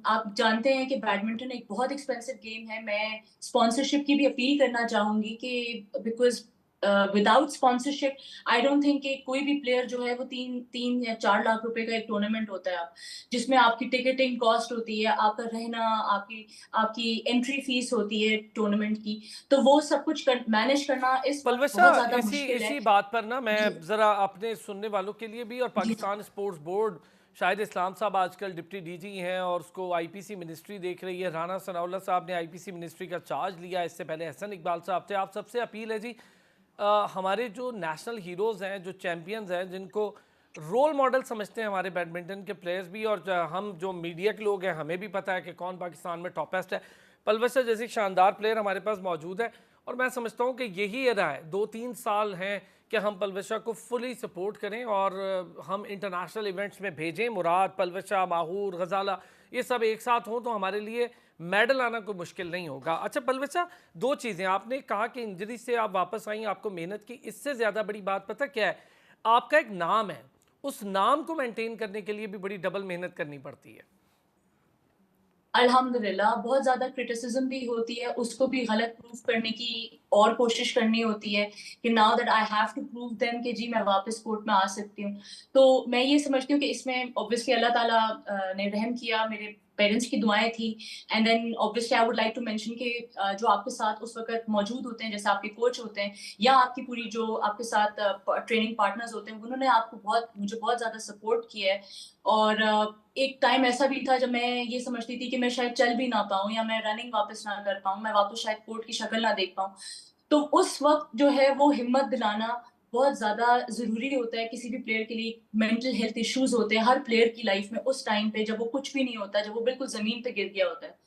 आप जानते हैं कि बैडमिंटन एक बहुत एक्सपेंसिव गेम है। मैं स्पॉन्सरशिप की भी अपील करना चाहूँगी कि because without sponsorship I don't think कि कोई भी प्लेयर जो है वो 3 या 4 लाख रुपए का एक टूर्नामेंट होता है, जिसमें आपकी टिकटिंग कॉस्ट होती है, आपका रहना, आपकी आपकी एंट्री फीस होती है टूर्नामेंट की, तो वो सब कुछ मैनेज करना इस वक्त पलवशा, बहुत ज्यादा इसी मुश्किल है। इसी बात पर ना मैं जी ज़रा अपने सुनने वालों के लिए भी, और जी पाकिस्तान स्पोर्ट्स बोर्ड, शाहिद इस्लाम साहब आजकल डिप्टी डीजी हैं और उसको आईपीसी मिनिस्ट्री देख रही है, राना सनाउल्लाह साहब ने आईपीसी मिनिस्ट्री का चार्ज लिया, इससे पहले हसन इकबाल साहब थे। आप सबसे अपील है जी, हमारे जो नेशनल हीरोज़ हैं, जो चैम्पियंस हैं, जिनको रोल मॉडल समझते हैं हमारे बैडमिंटन के प्लेयर्स भी, और हम जो मीडिया के लोग हैं हमें भी पता है कि कौन पाकिस्तान में टॉपेस्ट है। पलवशा जैसी शानदार प्लेयर हमारे पास मौजूद है, और मैं समझता हूँ कि यही एरा है, 2-3 साल हैं कि हम पलवशा को फुली सपोर्ट करें और हम इंटरनेशनल इवेंट्स में भेजें। मुराद, पलवशा, माहूर, गजाला, ये सब एक साथ हों तो हमारे लिए मेडल आना कोई मुश्किल नहीं होगा। अच्छा पलवशा, 2 चीज़ें आपने कहा कि इंजरी से आप वापस आई, आपको मेहनत की, इससे ज़्यादा बड़ी बात पता क्या है, आपका एक नाम है, उस नाम को मेंटेन करने के लिए भी बड़ी डबल मेहनत करनी पड़ती है। अल्हम्दुलिल्लाह बहुत ज़्यादा क्रिटिसिज्म भी होती है, उसको भी गलत प्रूफ करने की और कोशिश करनी होती है कि now that I have to prove them कि जी मैं वापस कोर्ट में आ सकती हूँ। तो मैं ये समझती हूँ कि इसमें ऑब्वियसली अल्लाह ताला ने रहम किया, मेरे पेरेंट्स की दुआएँ थी, and then obviously I would like to mention कि जो आपके साथ उस वक़्त मौजूद होते हैं, जैसे आपके कोच होते हैं या आपकी पूरी जो आपके साथ ट्रेनिंग पार्टनर्स होते हैं, उन्होंने आपको मुझे बहुत ज़्यादा सपोर्ट किया है। और एक टाइम ऐसा भी था जब मैं ये समझती थी कि मैं शायद चल भी ना पाऊँ या मैं रनिंग वापस ना कर पाऊँ, मैं वापस शायद कोर्ट की शक्ल ना देख पाऊँ। तो उस वक़्त जो है वो हिम्मत दिलाना बहुत ज़्यादा ज़रूरी होता है किसी भी प्लेयर के लिए। मेंटल हेल्थ इश्यूज़ होते हैं हर प्लेयर की लाइफ में उस टाइम पे जब वो कुछ भी नहीं होता, जब वो बिल्कुल ज़मीन पे गिर गया होता है।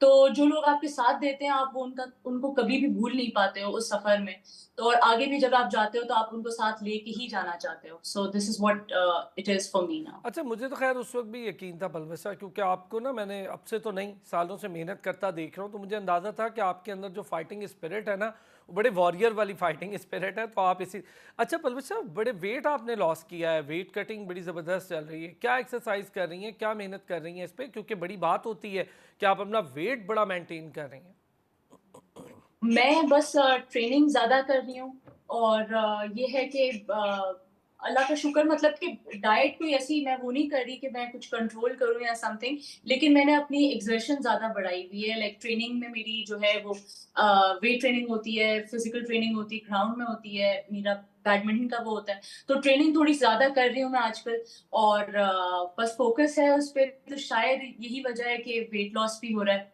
तो जो लोग आपके साथ देते हैं, आप वो उनको कभी भी भूल नहीं पाते हो उस सफ़र में। तो और आगे भी जब आप जाते हो तो आप उनको साथ लेके ही जाना चाहते हो। So this is what it is for me now. अच्छा, मुझे तो खैर उस वक्त भी यकीन था पलवसा, क्योंकि आपको ना मैंने अब से तो नहीं, सालों से मेहनत करता देख रहा हूँ, तो मुझे अंदाज़ा था कि आपके अंदर जो फाइटिंग स्पिरिट है ना, वो बड़े वॉरियर वाली फाइटिंग स्पिरिट है। तो आप इसी अच्छा पलवसा, बड़े वेट आपने लॉस किया है, वेट कटिंग बड़ी ज़बरदस्त चल रही है, क्या एक्सरसाइज कर रही हैं, क्या मेहनत कर रही हैं इस पर, क्योंकि बड़ी बात होती है कि आप अपना वेट बड़ा मेनटेन कर रही हैं। मैं बस ट्रेनिंग ज़्यादा कर रही हूँ और ये है कि अल्लाह का शुक्र, मतलब कि डाइट कोई ऐसी मैं वो नहीं कर रही कि मैं कुछ कंट्रोल करूँ या समथिंग, लेकिन मैंने अपनी एक्सर्शन ज़्यादा बढ़ाई हुई है। लाइक ट्रेनिंग में मेरी जो है वो वेट ट्रेनिंग होती है, फिजिकल ट्रेनिंग होती है, ग्राउंड में होती है, मेरा बैडमिंटन का वो होता है। तो ट्रेनिंग थोड़ी ज़्यादा कर रही हूँ मैं आजकल और बस फोकस है उस पे, तो शायद यही वजह है कि वेट लॉस भी हो रहा है।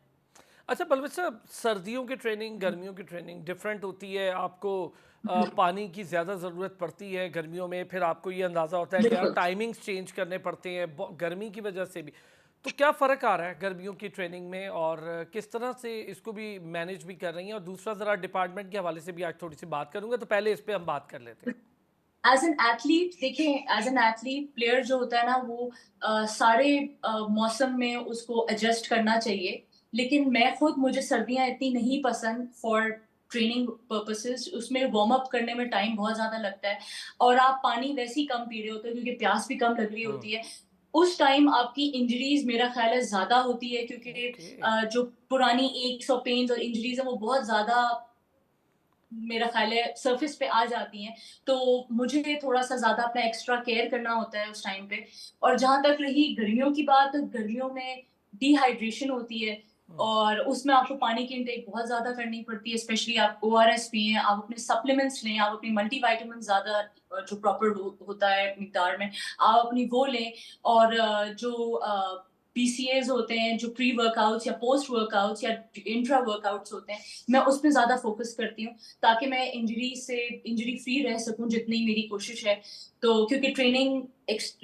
अच्छा पलवत साहब, सर्दियों की ट्रेनिंग गर्मियों की ट्रेनिंग डिफरेंट होती है। आपको पानी की ज़्यादा ज़रूरत पड़ती है गर्मियों में, फिर आपको ये अंदाज़ा होता है कि यार बिल्कुल। टाइमिंग्स चेंज करने पड़ते हैं गर्मी की वजह से भी। तो क्या फ़र्क आ रहा है गर्मियों की ट्रेनिंग में, और किस तरह से इसको भी मैनेज भी कर रही हैं? और दूसरा, ज़रा डिपार्टमेंट के हवाले से भी आज थोड़ी सी बात करूँगा, तो पहले इस पर हम बात कर लेते हैं। एज एन एथलीट देखिए, एज एन एथलीट प्लेयर जो होता है ना वो सारे मौसम में उसको एडजस्ट करना चाहिए। लेकिन मैं खुद, मुझे सर्दियां इतनी नहीं पसंद फॉर ट्रेनिंग पर्पसेस। उसमें वार्म अप करने में टाइम बहुत ज्यादा लगता है और आप पानी वैसे ही कम पी रहे होते हो क्योंकि प्यास भी कम लग रही हम्म। होती है। उस टाइम आपकी इंजरीज मेरा ख्याल है ज्यादा होती है क्योंकि ओके। जो पुरानी एक्स और पेन्स और इंजरीज है वो बहुत ज्यादा मेरा ख्याल है सरफेस पे आ जाती हैं। तो मुझे थोड़ा-सा ज़्यादा अपना एक्स्ट्रा केयर करना होता है उस टाइम पे। और जहाँ तक रही गर्मियों की बात, तो गर्मियों में डिहाइड्रेशन होती है और उसमें आपको पानी की इनटेक बहुत ज़्यादा करनी पड़ती है। स्पेशली आप ओआरएस पिएँ, आप अपने सप्लीमेंट्स लें, आप अपनी मल्टीविटामिन ज़्यादा जो प्रॉपर होता है मिकदार में, आप अपनी वो लें। और पीसीएस होते हैं, जो प्री वर्कआउट्स या पोस्ट वर्कआउट्स या इंट्रा वर्कआउट्स होते हैं, मैं उसपे ज़्यादा फोकस करती हूँ। ताकि मैं इंजरी फ्री रह सकूं, जितनी मेरी कोशिश है। तो क्योंकि ट्रेनिंग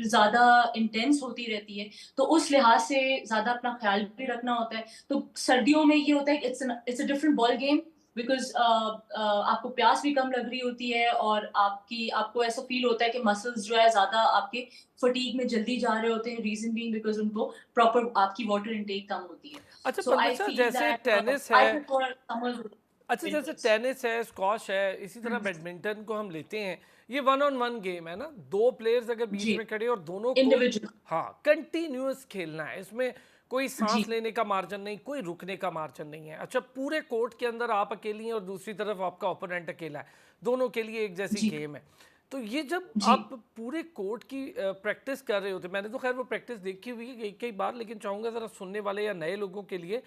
ज्यादा इंटेंस होती रहती है, तो उस लिहाज से ज्यादा अपना ख्याल भी रखना होता है। तो सर्दियों में ये होता है कि it's a different ball game, because आपको प्यास भी कम लग रही होती है और आपको ऐसा फील होता है कि मसल्स जो है ज्यादा आपके फटीग में जल्दी जा रहे होते हैं। रीजन बीइंग बिकॉज उनको प्रॉपर आपकी वाटर इनटेक कम होती है। अच्छा सो आई पलवसा, फील जैसे दैट टेनिस आई है, प्रेफर समर अच्छा जैसे विंटर्स। टेनिस है, स्क्वॉश है, इसी तरह बैडमिंटन को हम लेते हैं, ये वन ऑन वन गेम है ना, दो प्लेयर्स अगर बीच जी, में खड़े और दोनों को, इंडिविजुअल। हाँ, कंटिन्यूअस खेलना है, इसमें कोई जी, सांस लेने का मार्जिन नहीं, कोई रुकने का मार्जिन नहीं है। अच्छा, पूरे कोर्ट के अंदर आप अकेली हैं और दूसरी तरफ आपका ओपोनेंट अकेला है, दोनों के लिए एक जैसी जी, गेम है। तो ये जब जी, आप पूरे कोर्ट की प्रैक्टिस कर रहे होते, मैंने तो खैर वो प्रैक्टिस देखी हुई है कई कई बार, लेकिन चाहूँगा ज़रा सुनने वाले या नए लोगों के लिए,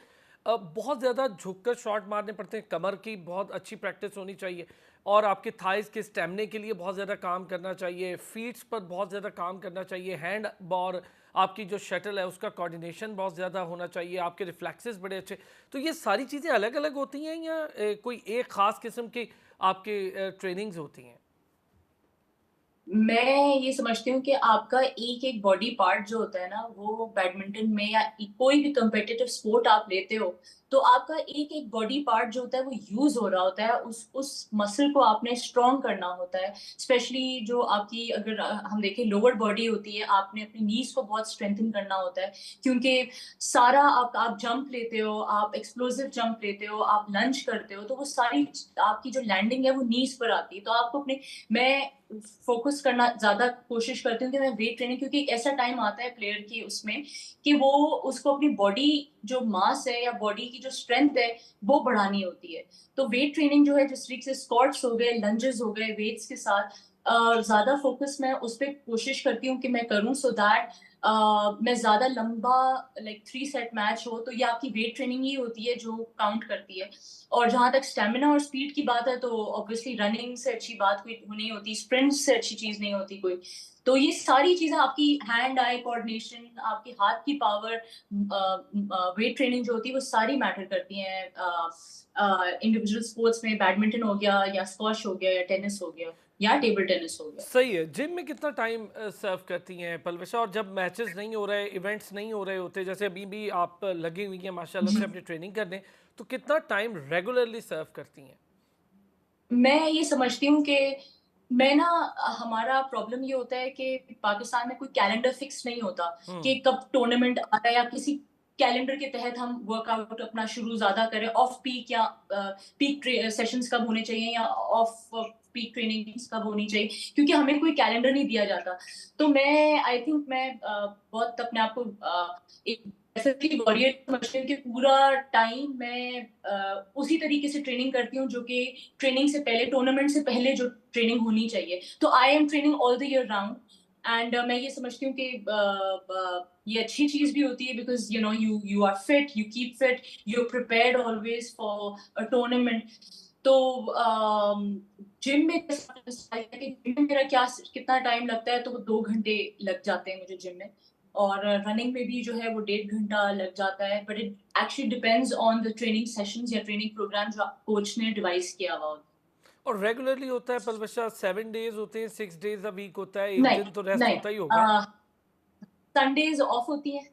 बहुत ज़्यादा झुककर शॉट मारने पड़ते हैं, कमर की बहुत अच्छी प्रैक्टिस होनी चाहिए, और आपके थाइस के स्टेमिना के लिए बहुत ज़्यादा काम करना चाहिए, फीट्स पर बहुत ज़्यादा काम करना चाहिए, हैंड और आपकी जो शटल है उसका कोऑर्डिनेशन बहुत ज़्यादा होना चाहिए, आपके रिफ्लेक्सेस बड़े अच्छे। तो ये सारी चीज़ें अलग अलग होती हैं या कोई एक ख़ास किस्म की आपके ट्रेनिंग्स होती हैं? मैं ये समझती हूँ कि आपका एक-एक बॉडी पार्ट जो होता है ना, वो बैडमिंटन में या कोई भी कॉम्पिटिटिव स्पोर्ट आप लेते हो, तो आपका एक-एक बॉडी पार्ट जो होता है वो यूज़ हो रहा होता है। उस मसल को आपने स्ट्रॉन्ग करना होता है। स्पेशली जो आपकी, अगर हम देखें लोअर बॉडी होती है, आपने अपनी नीज़ को बहुत स्ट्रेंथन करना होता है। क्योंकि सारा आप जंप लेते हो, आप एक्सप्लोसिव जंप लेते हो, आप लंज करते हो, तो वो सारी आपकी जो लैंडिंग है वो नीज़ पर आती है। तो आपको अपने मैं फोकस करना ज़्यादा कोशिश करती हूँ कि मैं वेट ट्रेनिंग, क्योंकि एक ऐसा टाइम आता है प्लेयर की उसमें कि वो उसको अपनी बॉडी जो मास है या बॉडी की जो स्ट्रेंथ है वो बढ़ानी होती है। तो वेट ट्रेनिंग जो है, जिस तरीके से स्क्वाट्स हो गए, लंजेस हो गए, वेट्स के साथ ज़्यादा फोकस मैं उस पे कोशिश करती हूँ कि मैं करूँ, सो दैट मैं ज़्यादा लंबा, लाइक 3 सेट मैच हो, तो ये आपकी वेट ट्रेनिंग ही होती है जो काउंट करती है। और जहाँ तक स्टैमिना और स्पीड की बात है, तो ऑब्वियसली रनिंग से अच्छी बात कोई नहीं होती, स्प्रिंट से अच्छी चीज़ नहीं होती कोई। तो ये सारी चीज़ें, आपकी हैंड आई कोऑर्डिनेशन, आपके हाथ की पावर, वेट ट्रेनिंग जो होती है वो सारी मैटर करती हैं इंडिविजुअल स्पोर्ट्स में। बैडमिंटन हो गया या स्क्वॉश हो गया या टेनिस हो गया। या टेबल टेनिस हो गया। सही है। जिम में कितना टाइम सर्व करती हैं पलविशा? और जब मैचेस नहीं हो रहे, इवेंट्स नहीं हो रहे होते, जैसे अभी भी आप लगी हुई हैं माशाल्लाह से अपनी ट्रेनिंग करने, तो कितना टाइम रेगुलरली सर्व करती हैं? मैं ये समझती हूँ कि मैं ना हमारा प्रॉब्लम ये होता है कि पाकिस्तान में कोई कैलेंडर फिक्स नहीं होता कि कब टूर्नामेंट आ रहा है या किसी कैलेंडर के तहत हम वर्कआउट अपना शुरू ज्यादा करें। ऑफ पीक या पीक सेशंस कब होने चाहिए या ऑफ पीक ट्रेनिंग्स कब होनी चाहिए, क्योंकि हमें कोई कैलेंडर नहीं दिया जाता। तो मैं आई थिंक मैं बहुत अपने आप को एक डेफिनेटली वॉरियर समझती हूँ कि पूरा टाइम मैं उसी तरीके से ट्रेनिंग करती हूँ जो कि ट्रेनिंग से पहले, टूर्नामेंट से पहले जो ट्रेनिंग होनी चाहिए। तो I am training all the year round and मैं ये समझती हूँ कि ये अच्छी चीज भी होती है because you know you are fit, you keep fit, you are prepared always for a tournament. तो जिम में जिम में मेरा क्या कितना टाइम लगता है, तो वो 2 घंटे लग जाते हैं मुझे जिम में। और रनिंग में भी जो है वो 1.5 घंटा लग जाता है, but it actually depends on the training sessions या ट्रेनिंग प्रोग्राम जो कोच ने डिवाइस किया हुआ होता और रेगुलरली होता है पलविशा? 7 डेज होते हैं, 6 डेज अ वीक होता है, है। एक नहीं, दिन तो रेस्ट नहीं, होता ही होगा? संडेज ऑफ होती है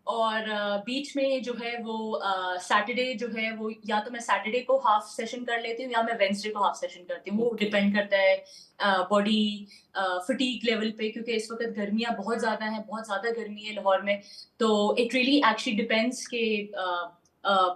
और बीच में जो है वो सैटरडे जो है वो या तो मैं सैटरडे को हाफ सेशन कर लेती हूँ या मैं वेंसडे को हाफ सेशन करती हूँ। वो ओके। डिपेंड करता है बॉडी फटीक लेवल पे, क्योंकि इस वक्त गर्मियाँ बहुत ज्यादा है, बहुत ज्यादा गर्मी है लाहौर में। तो इट रियली एक्चुअली डिपेंड्स के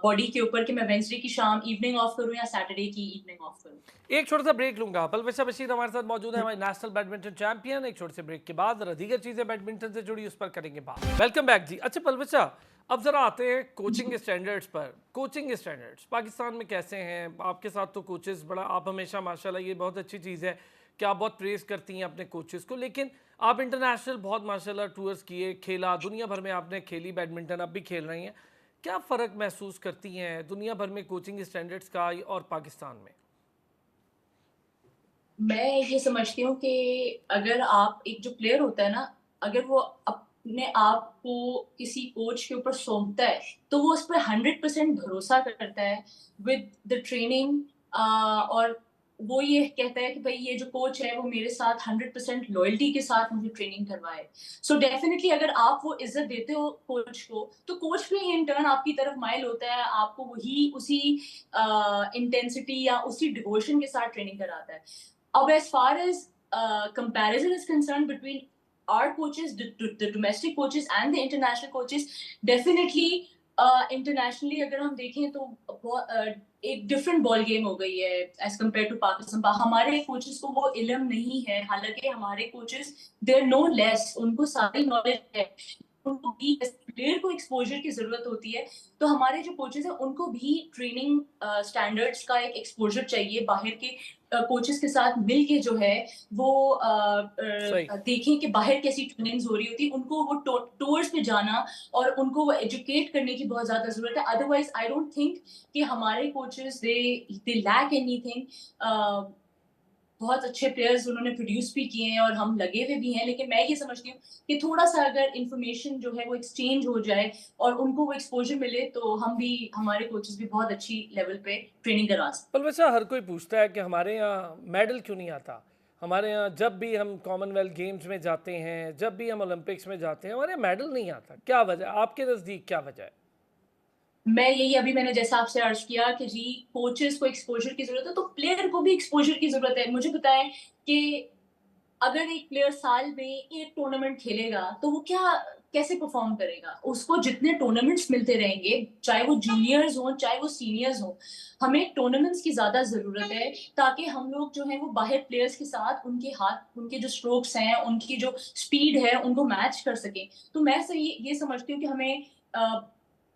बॉडी के ऊपर कि मैं वेंसडे की शाम इवनिंग ऑफ करूँ या सैटरडे की इवनिंग ऑफ करूँ। एक छोटा सा ब्रेक लूंगा। पलविशा बशीर हमारे साथ मौजूद है, हमारी नेशनल बैडमिंटन चैंपियन। एक छोटे से ब्रेक के बाद जरा दीगर चीजें बैडमिंटन से जुड़ी उस पर करेंगे बात। वेलकम बैक जी। अच्छा पलविशा, अब जरा आते हैं कोचिंग स्टैंडर्ड्स पर। कोचिंग स्टैंडर्ड्स पाकिस्तान में कैसे हैं? आपके साथ तो कोचेस बड़ा, आप हमेशा माशाल्लाह, ये बहुत अच्छी चीज़ है कि आप बहुत प्रेज करती हैं अपने कोचेस को, लेकिन आप इंटरनेशनल बहुत माशाल्लाह टूर्स किए, खेला, दुनिया भर में आपने खेली बैडमिंटन, अब भी खेल रही हैं। क्या फ़र्क महसूस करती हैं दुनिया भर में कोचिंग स्टैंडर्ड्स का और पाकिस्तान में? मैं ये समझती हूँ कि अगर आप एक जो प्लेयर होता है ना, अगर वो अपने आप को किसी कोच के ऊपर सौंपता है, तो वो उस पर 100% भरोसा करता है विद द ट्रेनिंग। और वो ये कहता है कि भाई ये जो कोच है वो मेरे साथ 100% लॉयल्टी के साथ मुझे ट्रेनिंग करवाए। सो डेफिनेटली अगर आप वो इज्जत देते हो कोच को, तो कोच भी इन टर्न आपकी तरफ माइल होता है, आपको वही उसी इंटेंसिटी या उसी डिवोशन के साथ ट्रेनिंग कराता है। अब as far as comparison is concerned between our coaches, the domestic coaches and the international coaches, definitely internationally अगर हम देखें तो एक डिफरेंट बॉल गेम हो गई है एज कम्पेयर टू पाकिस्तान। हमारे कोचेस को वो इल्म नहीं है, हालांकि हमारे coaches they are no less, उनको सारी नॉलेज है। उनको भी प्लेयर को एक्सपोजर की जरूरत होती है, तो हमारे जो कोचेस हैं उनको भी ट्रेनिंग स्टैंडर्ड्स का एक एक्सपोजर चाहिए। बाहर के कोचेस के साथ मिल के जो है वो सही। देखें कि बाहर कैसी ट्रेनिंग्स हो रही होती है, उनको वो टूर्स पे जाना और उनको वो एजुकेट करने की बहुत ज्यादा जरूरत है। अदरवाइज आई डोंट थिंक कि हमारे कोचेस दे लैक एनीथिंग। बहुत अच्छे प्लेयर्स उन्होंने प्रोड्यूस भी किए हैं और हम लगे हुए भी हैं, लेकिन मैं ये समझती हूँ कि थोड़ा सा अगर इंफॉर्मेशन जो है वो एक्सचेंज हो जाए और उनको वो एक्सपोजर मिले, तो हम भी, हमारे कोचेस भी बहुत अच्छी लेवल पे ट्रेनिंग करवा सकते पर वैसा हर कोई पूछता है कि हमारे यहाँ मेडल क्यों नहीं आता? हमारे यहाँ जब भी हम कॉमनवेल्थ गेम्स में जाते हैं, जब भी हम ओलंपिक्स में जाते हैं, हमारे यहाँ मेडल नहीं आता। क्या वजह, आपके नज़दीक क्या वजह है? हैं। मैं यही, अभी मैंने जैसा आपसे अर्ज किया कि जी कोचेस को एक्सपोजर की जरूरत है, तो प्लेयर को भी एक्सपोजर की जरूरत है। मुझे बताएं कि अगर एक प्लेयर साल में एक टूर्नामेंट खेलेगा तो वो क्या, कैसे परफॉर्म करेगा? उसको जितने टूर्नामेंट्स मिलते रहेंगे, चाहे वो जूनियर्स हो चाहे वो सीनियर्स हो, हमें टूर्नामेंट्स की ज्यादा जरूरत है, ताकि हम लोग जो है वो बाहर प्लेयर्स के साथ उनके हाथ, उनके जो स्ट्रोक्स हैं, उनकी जो स्पीड है, उनको मैच कर सकें। तो मैं सही ये समझती हूँ कि हमें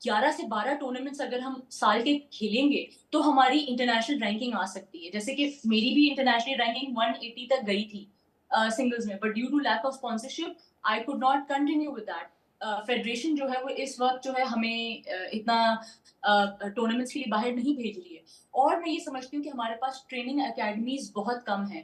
11 से 12 टूर्नामेंट्स अगर हम साल के खेलेंगे तो हमारी इंटरनेशनल रैंकिंग आ सकती है। जैसे कि मेरी भी इंटरनेशनल रैंकिंग 180 तक गई थी सिंगल्स में, but due to lack of sponsorship I could not continue with that. Federation जो है वो इस वक्त जो है हमें इतना टूर्नामेंट्स के लिए बाहर नहीं भेज रही है। और मैं ये समझती हूँ कि हमारे पास ट्रेनिंग एकेडमीज बहुत कम है,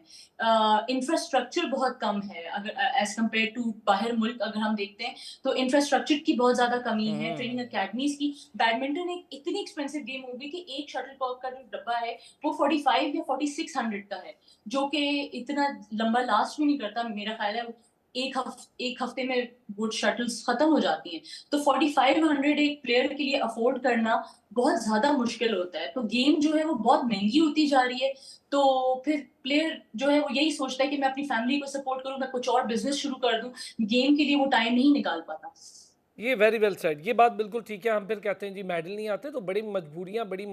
इंफ्रास्ट्रक्चर बहुत कम है, अगर एज कम्पेयर टू बाहर मुल्क अगर हम देखते हैं तो इंफ्रास्ट्रक्चर की बहुत ज्यादा कमी है, ट्रेनिंग एकेडमीज की। बैडमिंटन एक इतनी एक्सपेंसिव गेम होगी कि एक शटल कॉक का जो डब्बा है वो 45 या 4600 का है, जो कि इतना लंबा लास्ट भी नहीं करता। मेरा ख्याल है एक हफ्ते में वो शटल्स खत्म हो जाती हैं। तो 4500 एक प्लेयर के लिए अफोर्ड करना बहुत ज्यादा मुश्किल होता है। तो गेम जो है वो बहुत महंगी होती जा रही है। तो फिर प्लेयर जो है वो यही सोचता है कि मैं अपनी फैमिली को सपोर्ट करूं, मैं कुछ और बिजनेस शुरू कर दूं, गेम के लिए वो टाइम नहीं निकाल पाता। ये वेरी वेल सेड, ये बात बिल्कुल ठीक है। हम फिर कहते हैं जी मेडल नहीं आते तो बड़ी मजबूरियां, बड़ी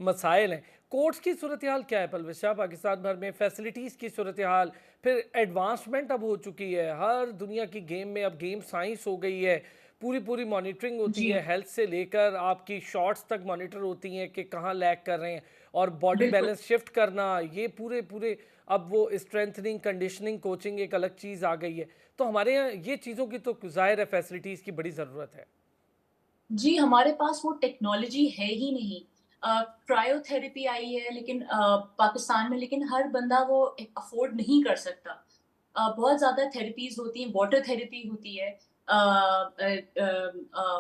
मसाइल हैं। कोर्ट्स की सूरत हाल क्या है पलविश साहब पाकिस्तान भर में, फैसिलिटीज़ की सूरत हाल, फिर एडवांसमेंट अब हो चुकी है हर दुनिया की गेम में, अब गेम साइंस हो गई है, पूरी पूरी मॉनिटरिंग होती जी है, हेल्थ से लेकर आपकी शॉट्स तक मॉनिटर होती हैं कि कहाँ लैग कर रहे हैं, और बॉडी बिल्कुल। बैलेंस शिफ्ट करना, ये पूरे पूरे अब वो स्ट्रेंथनिंग, कंडीशनिंग, कोचिंग एक अलग चीज़ आ गई है। तो हमारे यहाँ ये चीज़ों की तो ज़ाहिर है फैसिलिटीज़ की बड़ी ज़रूरत है। जी, हमारे पास वो टेक्नोलॉजी है ही नहीं। क्रायोथेरेपी आई है लेकिन पाकिस्तान में, लेकिन हर बंदा वो अफोर्ड नहीं कर सकता। बहुत ज़्यादा थेरेपीज़ होती हैं, वाटर थेरेपी होती है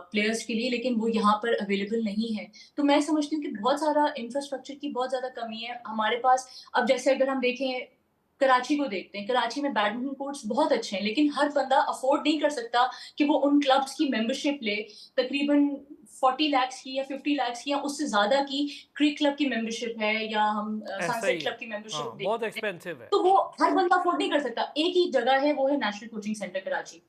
प्लेयर्स के लिए, लेकिन वो यहाँ पर अवेलेबल नहीं है। तो मैं समझती हूँ कि बहुत सारा इंफ्रास्ट्रक्चर की बहुत ज़्यादा कमी है हमारे पास। अब जैसे अगर हम देखें, कराची को देखते हैं, कराची में बैडमिंटन कोर्ट्स बहुत अच्छे हैं, लेकिन हर बंदा अफोर्ड नहीं कर सकता कि वो उन क्लब्स की मेंबरशिप ले। तकरीबन 40 लाख की या 50 लाख की या उससे ज्यादा की क्रिक क्लब की मेंबरशिप है, या हम ऐसा सनसेट ही क्लब है। की हाँ, मेंबरशिप बहुत देखते हैं, एक्सपेंसिव है। तो वो हर बंदा अफोर्ड नहीं कर सकता। एक ही जगह है, वो है नेशनल कोचिंग सेंटर कराची,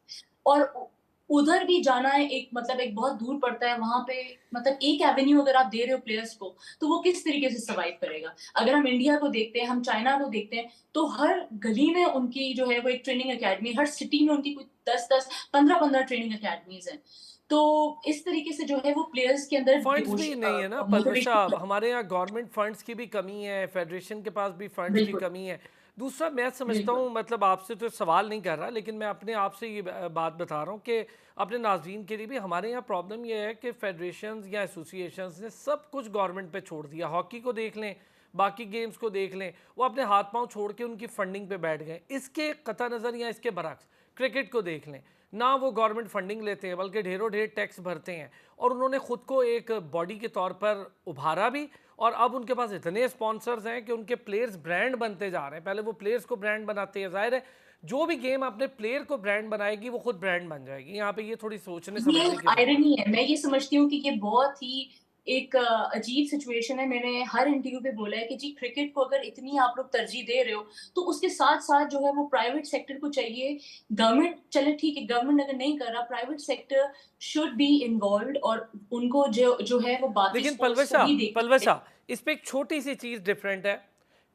और उधर भी जाना है एक मतलब एक बहुत दूर पड़ता है वहां पे। मतलब एक एवेन्यू अगर आप दे रहे हो प्लेयर्स को, तो वो किस तरीके से सर्वाइव करेगा। अगर हम इंडिया को देखते हैं, हम चाइना को देखते हैं, तो हर गली में उनकी जो है वो एक ट्रेनिंग एकेडमी, हर सिटी में उनकी कुछ 10-10, 15-15 ट्रेनिंग एकेडमीज हैं। तो इस तरीके से जो है वो प्लेयर्स के अंदर फंड्स भी नहीं है ना पलवश साहब, मोटिवेशन। हमारे यहाँ गवर्नमेंट फंड्स की भी कमी है, फेडरेशन के पास भी फंड्स की बिल्कुल कमी है। दूसरा मैं समझता बिल्कुल। हूँ, मतलब आपसे तो सवाल नहीं कर रहा, लेकिन मैं अपने आप से ये बात बता रहा हूँ कि अपने नाजरीन के लिए भी, हमारे यहाँ प्रॉब्लम ये है कि फेडरेशंस या एसोसिएशंस ने सब कुछ गवर्नमेंट पे छोड़ दिया। हॉकी को देख लें, बाकी गेम्स को देख लें, वो अपने हाथ पांव छोड़ के उनकी फंडिंग पे बैठ गए। इसके कता नज़र या इसके बरक्स क्रिकेट को देख लें ना, वो गवर्नमेंट फंडिंग लेते हैं बल्कि ढेरों ढेर टैक्स भरते हैं, और उन्होंने खुद को एक बॉडी के तौर पर उभारा भी, और अब उनके पास इतने स्पॉन्सर्स हैं कि उनके प्लेयर्स ब्रांड बनते जा रहे हैं। पहले वो प्लेयर्स को ब्रांड बनाते हैं, जाहिर है जो भी गेम अपने प्लेयर को ब्रांड बनाएगी वो खुद ब्रांड बन जाएगी। यहाँ पे ये थोड़ी सोचने ये समझने एक की जरूरत आयरनी है। मैं ये समझती हूँ कि ये बहुत ही एक अजीब सिचुएशन है। मैंने हर इंटरव्यू पे बोला है कि जी क्रिकेट को अगर इतनी आप लोग तरजीह दे रहे हो, तो उसके साथ साथ जो है वो प्राइवेट सेक्टर को चाहिए। गवर्नमेंट चले ठीक है, गवर्नमेंट अगर नहीं कर रहा, private sector should be involve, और उनको जो जो है वो है। बाकी लेकिन स्पोर्ट्स को भी देखना पलवशा, चाहिए। इस पे एक छोटी सी चीज़ डिफरेंट है।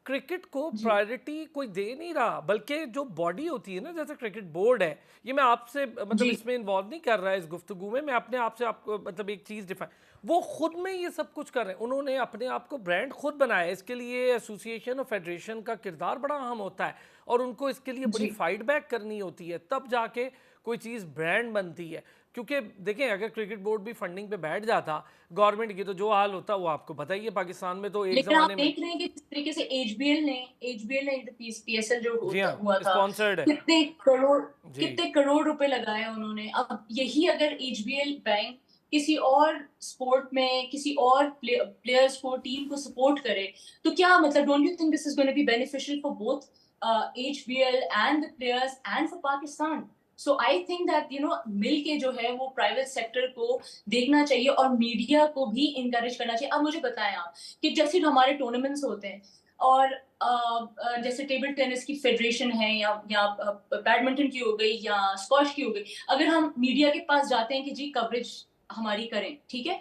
क्रिकेट को जी प्रायोरिटी कोई दे नहीं रहा, बल्कि जो बॉडी होती है ना, जैसे क्रिकेट बोर्ड है, ये मैं आपसे मतलब जी इसमें इन्वॉल्व नहीं कर रहा है इस गुफ्तगू में, मैं अपने आप से आपको मतलब एक चीज़ डिफाइन, वो खुद में ये सब कुछ कर रहे हैं, उन्होंने अपने आप को ब्रांड खुद बनाया है। इसके लिए एसोसिएशन और फेडरेशन का किरदार बड़ा अहम होता है, और उनको इसके लिए बड़ी जी फाइट बैक करनी होती है, तब जाके कोई चीज़ ब्रांड बनती है। क्योंकि देखें, अगर क्रिकेट बोर्ड भी फंडिंग पे बैठ जाता गवर्नमेंट की, तो जो हाल होता वो आपको पता ही है। पाकिस्तान में तो एक लेकिन आप ज़माने में, देख रहे हैं कि किस तरीके से एचबीएल ने पीएसएल जो जी होता हाँ, हुआ था, स्पॉन्सर्ड है। कितने करोड़ जी। कितने करोड़ रुपए लगाए उन्होंने। अब यही अगर एचबीएल बैंक किसी और स्पोर्ट में किसी और प्लेयर्स को, टीम को सपोर्ट करे, तो क्या मतलब, don't you think this is going to be beneficial for both HBL and the players and for Pakistan. So I think that मिल के जो है वो प्राइवेट सेक्टर को देखना चाहिए, और मीडिया को भी इनकरेज करना चाहिए। अब मुझे बताएं आप कि जैसे हमारे टूर्नामेंट्स होते हैं, और जैसे टेबल टेनिस की फेडरेशन है, या बैडमिंटन की हो गई या स्क्वॉश की हो गई, अगर हम मीडिया के पास जाते हैं कि जी कवरेज हमारी करें, ठीक है,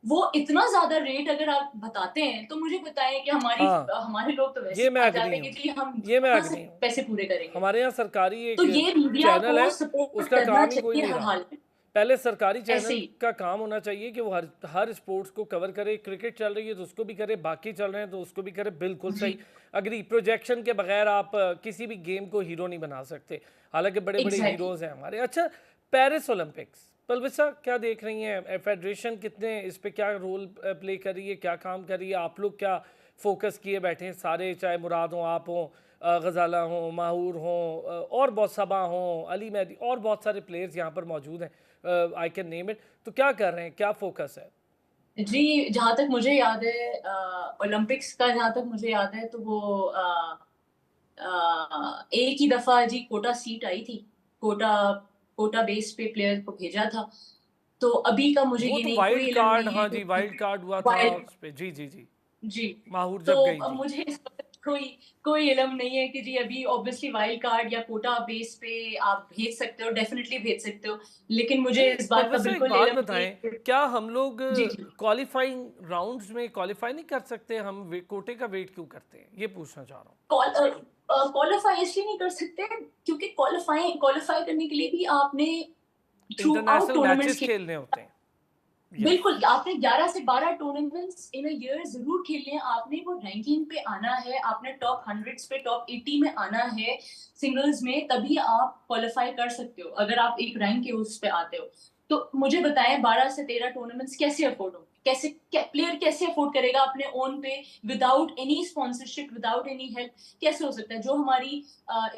वो इतना ज्यादा रेट अगर आप बताते हैं, तो मुझे बताएं कि हाँ, हमारे लोग तो वैसे ये ही मैं आ अग्री जाते हैं हूँ, कि जी हम ये मैं कहाँ से अग्री हूँ। पैसे पूरे करेंगे। हमारे यहाँ सरकारी एक तो ये मीडिया चैनल को है, सपोर्ट उसका करना काम ही कोई चाहिए नहीं हर रहा। हाल में। पहले सरकारी ऐसे चैनल ही का काम होना चाहिए कि वो हर हर स्पोर्ट्स को कवर करे। क्रिकेट चल रही है तो उसको भी करे, बाकी चल रहे हैं तो उसको भी करे, बिल्कुल जी सही। अग्री, प्रोजेक्शन के बगैर आप किसी भी गेम को हीरो नहीं बना सकते, हालांकि बड़े बड़े एग्जैक्टली हीरोज हैं हमारे। अच्छा, पेरिस ओलंपिक्स, पलविश साहब क्या देख रही हैं, फेडरेशन कितने इस पे क्या रोल प्ले कर रही है, क्या काम कर रही है, आप लोग क्या फोकस किए बैठे हैं सारे, चाहे मुराद हों, आप हों, गजाला हों, माहूर हों, और बहुत सबा हों, अली मेहदी, और बहुत सारे प्लेयर्स यहाँ पर मौजूद हैं, आई कैन नेम इट, तो क्या कर रहे हैं, क्या फोकस है? जी, जहाँ तक मुझे याद है ओलंपिक्स का जहाँ तक मुझे याद है तो वो एक ही दफा जी कोटा सीट आई थी। कोटा कोटा बेस पे प्लेयर को भेजा था। तो अभी का मुझे वो ये तो नहीं कोई वाइल्ड इल्म कार्ड, नहीं है हाँ जी, वाइल्ड कार्ड हुआ था वाइल्ड उस पे, जी जी जी, जी। माहूर तो जब गई अब जी। मुझे इस वक्त कोई कोई इल्म नहीं है कि जी अभी ऑब्वियसली वाइल्ड कार्ड या कोटा बेस पे आप भेज सकते हो, डेफिनेटली भेज सकते हो, लेकिन मुझे नहीं इस बात का पलवसा एक बिल्कुल बात इल्म नहीं बताएं, है। क्या हम लोग जी जी। क्वालिफाइंग राउंड्स में क्वालिफाई नहीं कर सकते, हम कोटे का वेट क्यों करते हैं, ये पूछना चाह रहा हूँ। क्वालिफाई इसलिए नहीं कर सकते क्योंकि क्वालिफाई क्वालिफाई करने के लिए भी आपने through out international tournaments matches खेलने होते हैं। यस। बिल्कुल आपने 11 से 12 टूर्नामेंट्स इन अ ईयर जरूर खेलने हैं। आपने वो रैंकिंग पे आना है, आपने टॉप 100 पे टॉप 80 में आना है सिंगल्स में, तभी आप क्वालिफाई कर सकते हो अगर आप एक रैंक के उस पे आते हो। तो मुझे बताएं 12 से 13 टूर्नामेंट्स कैसे अफोर्ड होंगे, कैसे प्लेयर कैसे अफोर्ड करेगा अपने ओन पे without any sponsorship without any help, कैसे हो सकता है। जो हमारी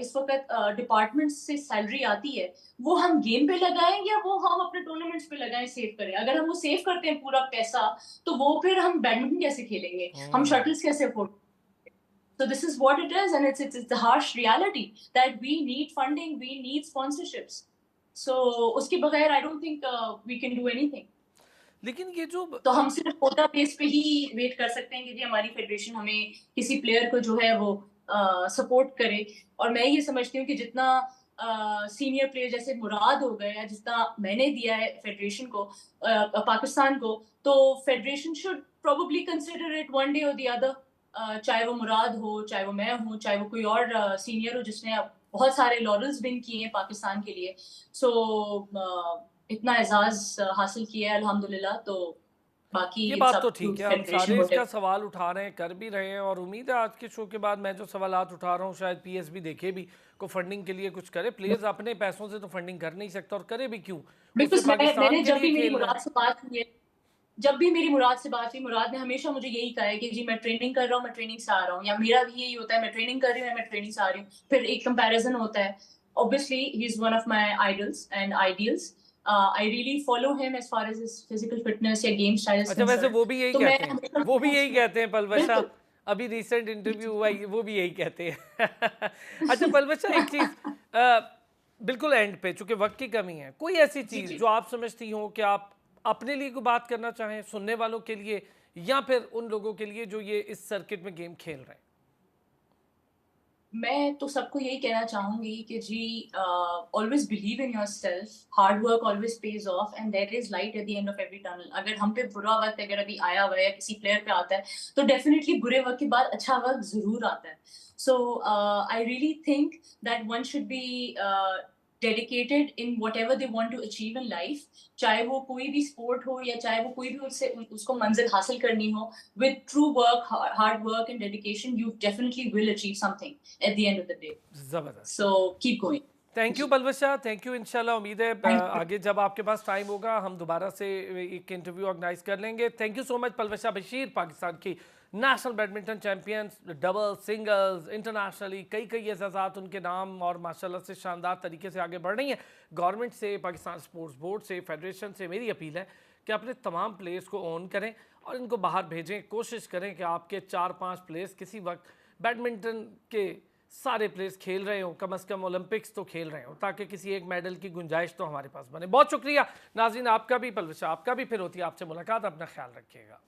इस वक्त डिपार्टमेंट से सैलरी आती है वो हम गेम पे लगाएं या वो हम अपने टूर्नामेंट्स पे लगाएं, सेव करें। अगर हम वो सेव करते हैं पूरा पैसा तो वो फिर हम बैडमिंटन कैसे खेलेंगे, हम शटल्स कैसे afford. So this is what it is, and it's the harsh reality that we need funding, we need sponsorships. So उसके बगैर I don't think we can do anything. लेकिन ये जो तो हम सिर्फ कोटा बेस पे ही वेट कर सकते हैं कि जी हमारी फेडरेशन हमें किसी प्लेयर को जो है वो सपोर्ट करे। और मैं ये समझती हूँ कि जितना सीनियर प्लेयर जैसे मुराद हो गए या जितना मैंने दिया है फेडरेशन को पाकिस्तान को, तो federation should probably consider it one day और द अदर। चाहे वो मुराद हो, चाहे वो मैं हूँ, चाहे वो कोई और सीनियर हो जिसने बहुत सारे लॉरल्स विन किए हैं पाकिस्तान के लिए। सो इतना एजाज हासिल किया है अल्हम्दुलिल्लाह। तो बाकी ये इट्स बात तो अप टू ठीक है, हम फेडरेशन सारे इसका व्हाटएवर। सवाल उठा रहे हैं, कर भी रहे हैं, और उम्मीद है आज के शो के बाद मैं जो सवालात उठा रहा हूँ शायद पीएसबी देखे भी, को फंडिंग के लिए कुछ करे। प्लेयर्स अपने पैसों से तो फंडिंग कर नहीं सकता, और करे भी क्यों, उसे बिकॉज पाकिस्तान मैंने के जब लिए भी मेरी खेल रहे हैं। मुराद से बात हुई है, जब भी मेरी मुराद से बात हुई, मुराद ने हमेशा मुझे यही कहा है कि जी मैं ट्रेनिंग कर रहा हूँ, मैं ट्रेनिंग से आ रहा हूँ, या मेरा भी यही होता है मैं ट्रेनिंग कर रही हूँ, मैं ट्रेनिंग से आ रही हूँ, फिर एक कंपैरिजन होता है। Obviously he is one of my idols and ideals. I really follow him as far as his physical fitness या गेम स्टाइल इज अच्छा वैसे कंसर्न्ड। वो भी यही तो मैं कहते हैं, हमेशा वो भी यही पूछती हूँ। कहते हैं पलवशा, बिल्कुल। अभी रिसेंट इंटरव्यू हुआ वो भी यही कहते हैं। अच्छा पलवशा एक चीज़, बिल्कुल एंड पे चूंकि वक्त की कमी है, कोई ऐसी जी चीज़ जी। जो आप समझती हो कि आप अपने लिए कोई बात करना चाहें, सुनने वालों के लिए, या फिर उन लोगों के लिए जो ये इस सर्किट में गेम खेल रहे हैं? मैं तो सबको यही कहना चाहूंगी कि जी always believe in yourself, hard work always pays off and there is light at the end of every tunnel. अगर हम पे बुरा वक्त अगर अभी आया हुआ है या किसी प्लेयर पे आता है तो डेफिनेटली बुरे वक्त के बाद अच्छा वक्त जरूर आता है। So I really think that one should be dedicated in whatever they want to achieve in life, चाहे वो कोई भी स्पोर्ट हो या चाहे वो कोई भी उससे उसको मंजिल हासिल करनी हो। With true work, hard work and dedication, you definitely will achieve something at the end of the day. ज़बरदस्त। So keep going. Thank you Palwasha, thank you. इंशाल्लाह उम्मीद है Thank you. आगे जब आपके पास टाइम होगा हम दोबारा से एक इंटरव्यू ऑर्गेनाइज कर लेंगे। Thank you so much Palwasha Bashir, Pakistan की national badminton champions, double, singles, internationally कई कई एजाज़ात उनके नाम, और माशाल्लाह से शानदार तरीके से आगे बढ़ रही हैं। गवर्नमेंट से, पाकिस्तान स्पोर्ट्स बोर्ड से, फेडरेशन से मेरी अपील है कि अपने तमाम प्लेयर्स को ऑन करें और इनको बाहर भेजें। कोशिश करें कि आपके 4-5 प्लेयर्स किसी वक्त बैडमिंटन के सारे प्लेयर्स खेल रहे हो, कम से कम ओलंपिक्स तो खेल रहे हो, ताकि किसी एक मेडल की गुंजाइश तो हमारे पास बने। बहुत शुक्रिया नाज़रीन आपका भी, पलवशा आपका भी। फिर होती है आपसे मुलाकात, अपना ख्याल रखिएगा।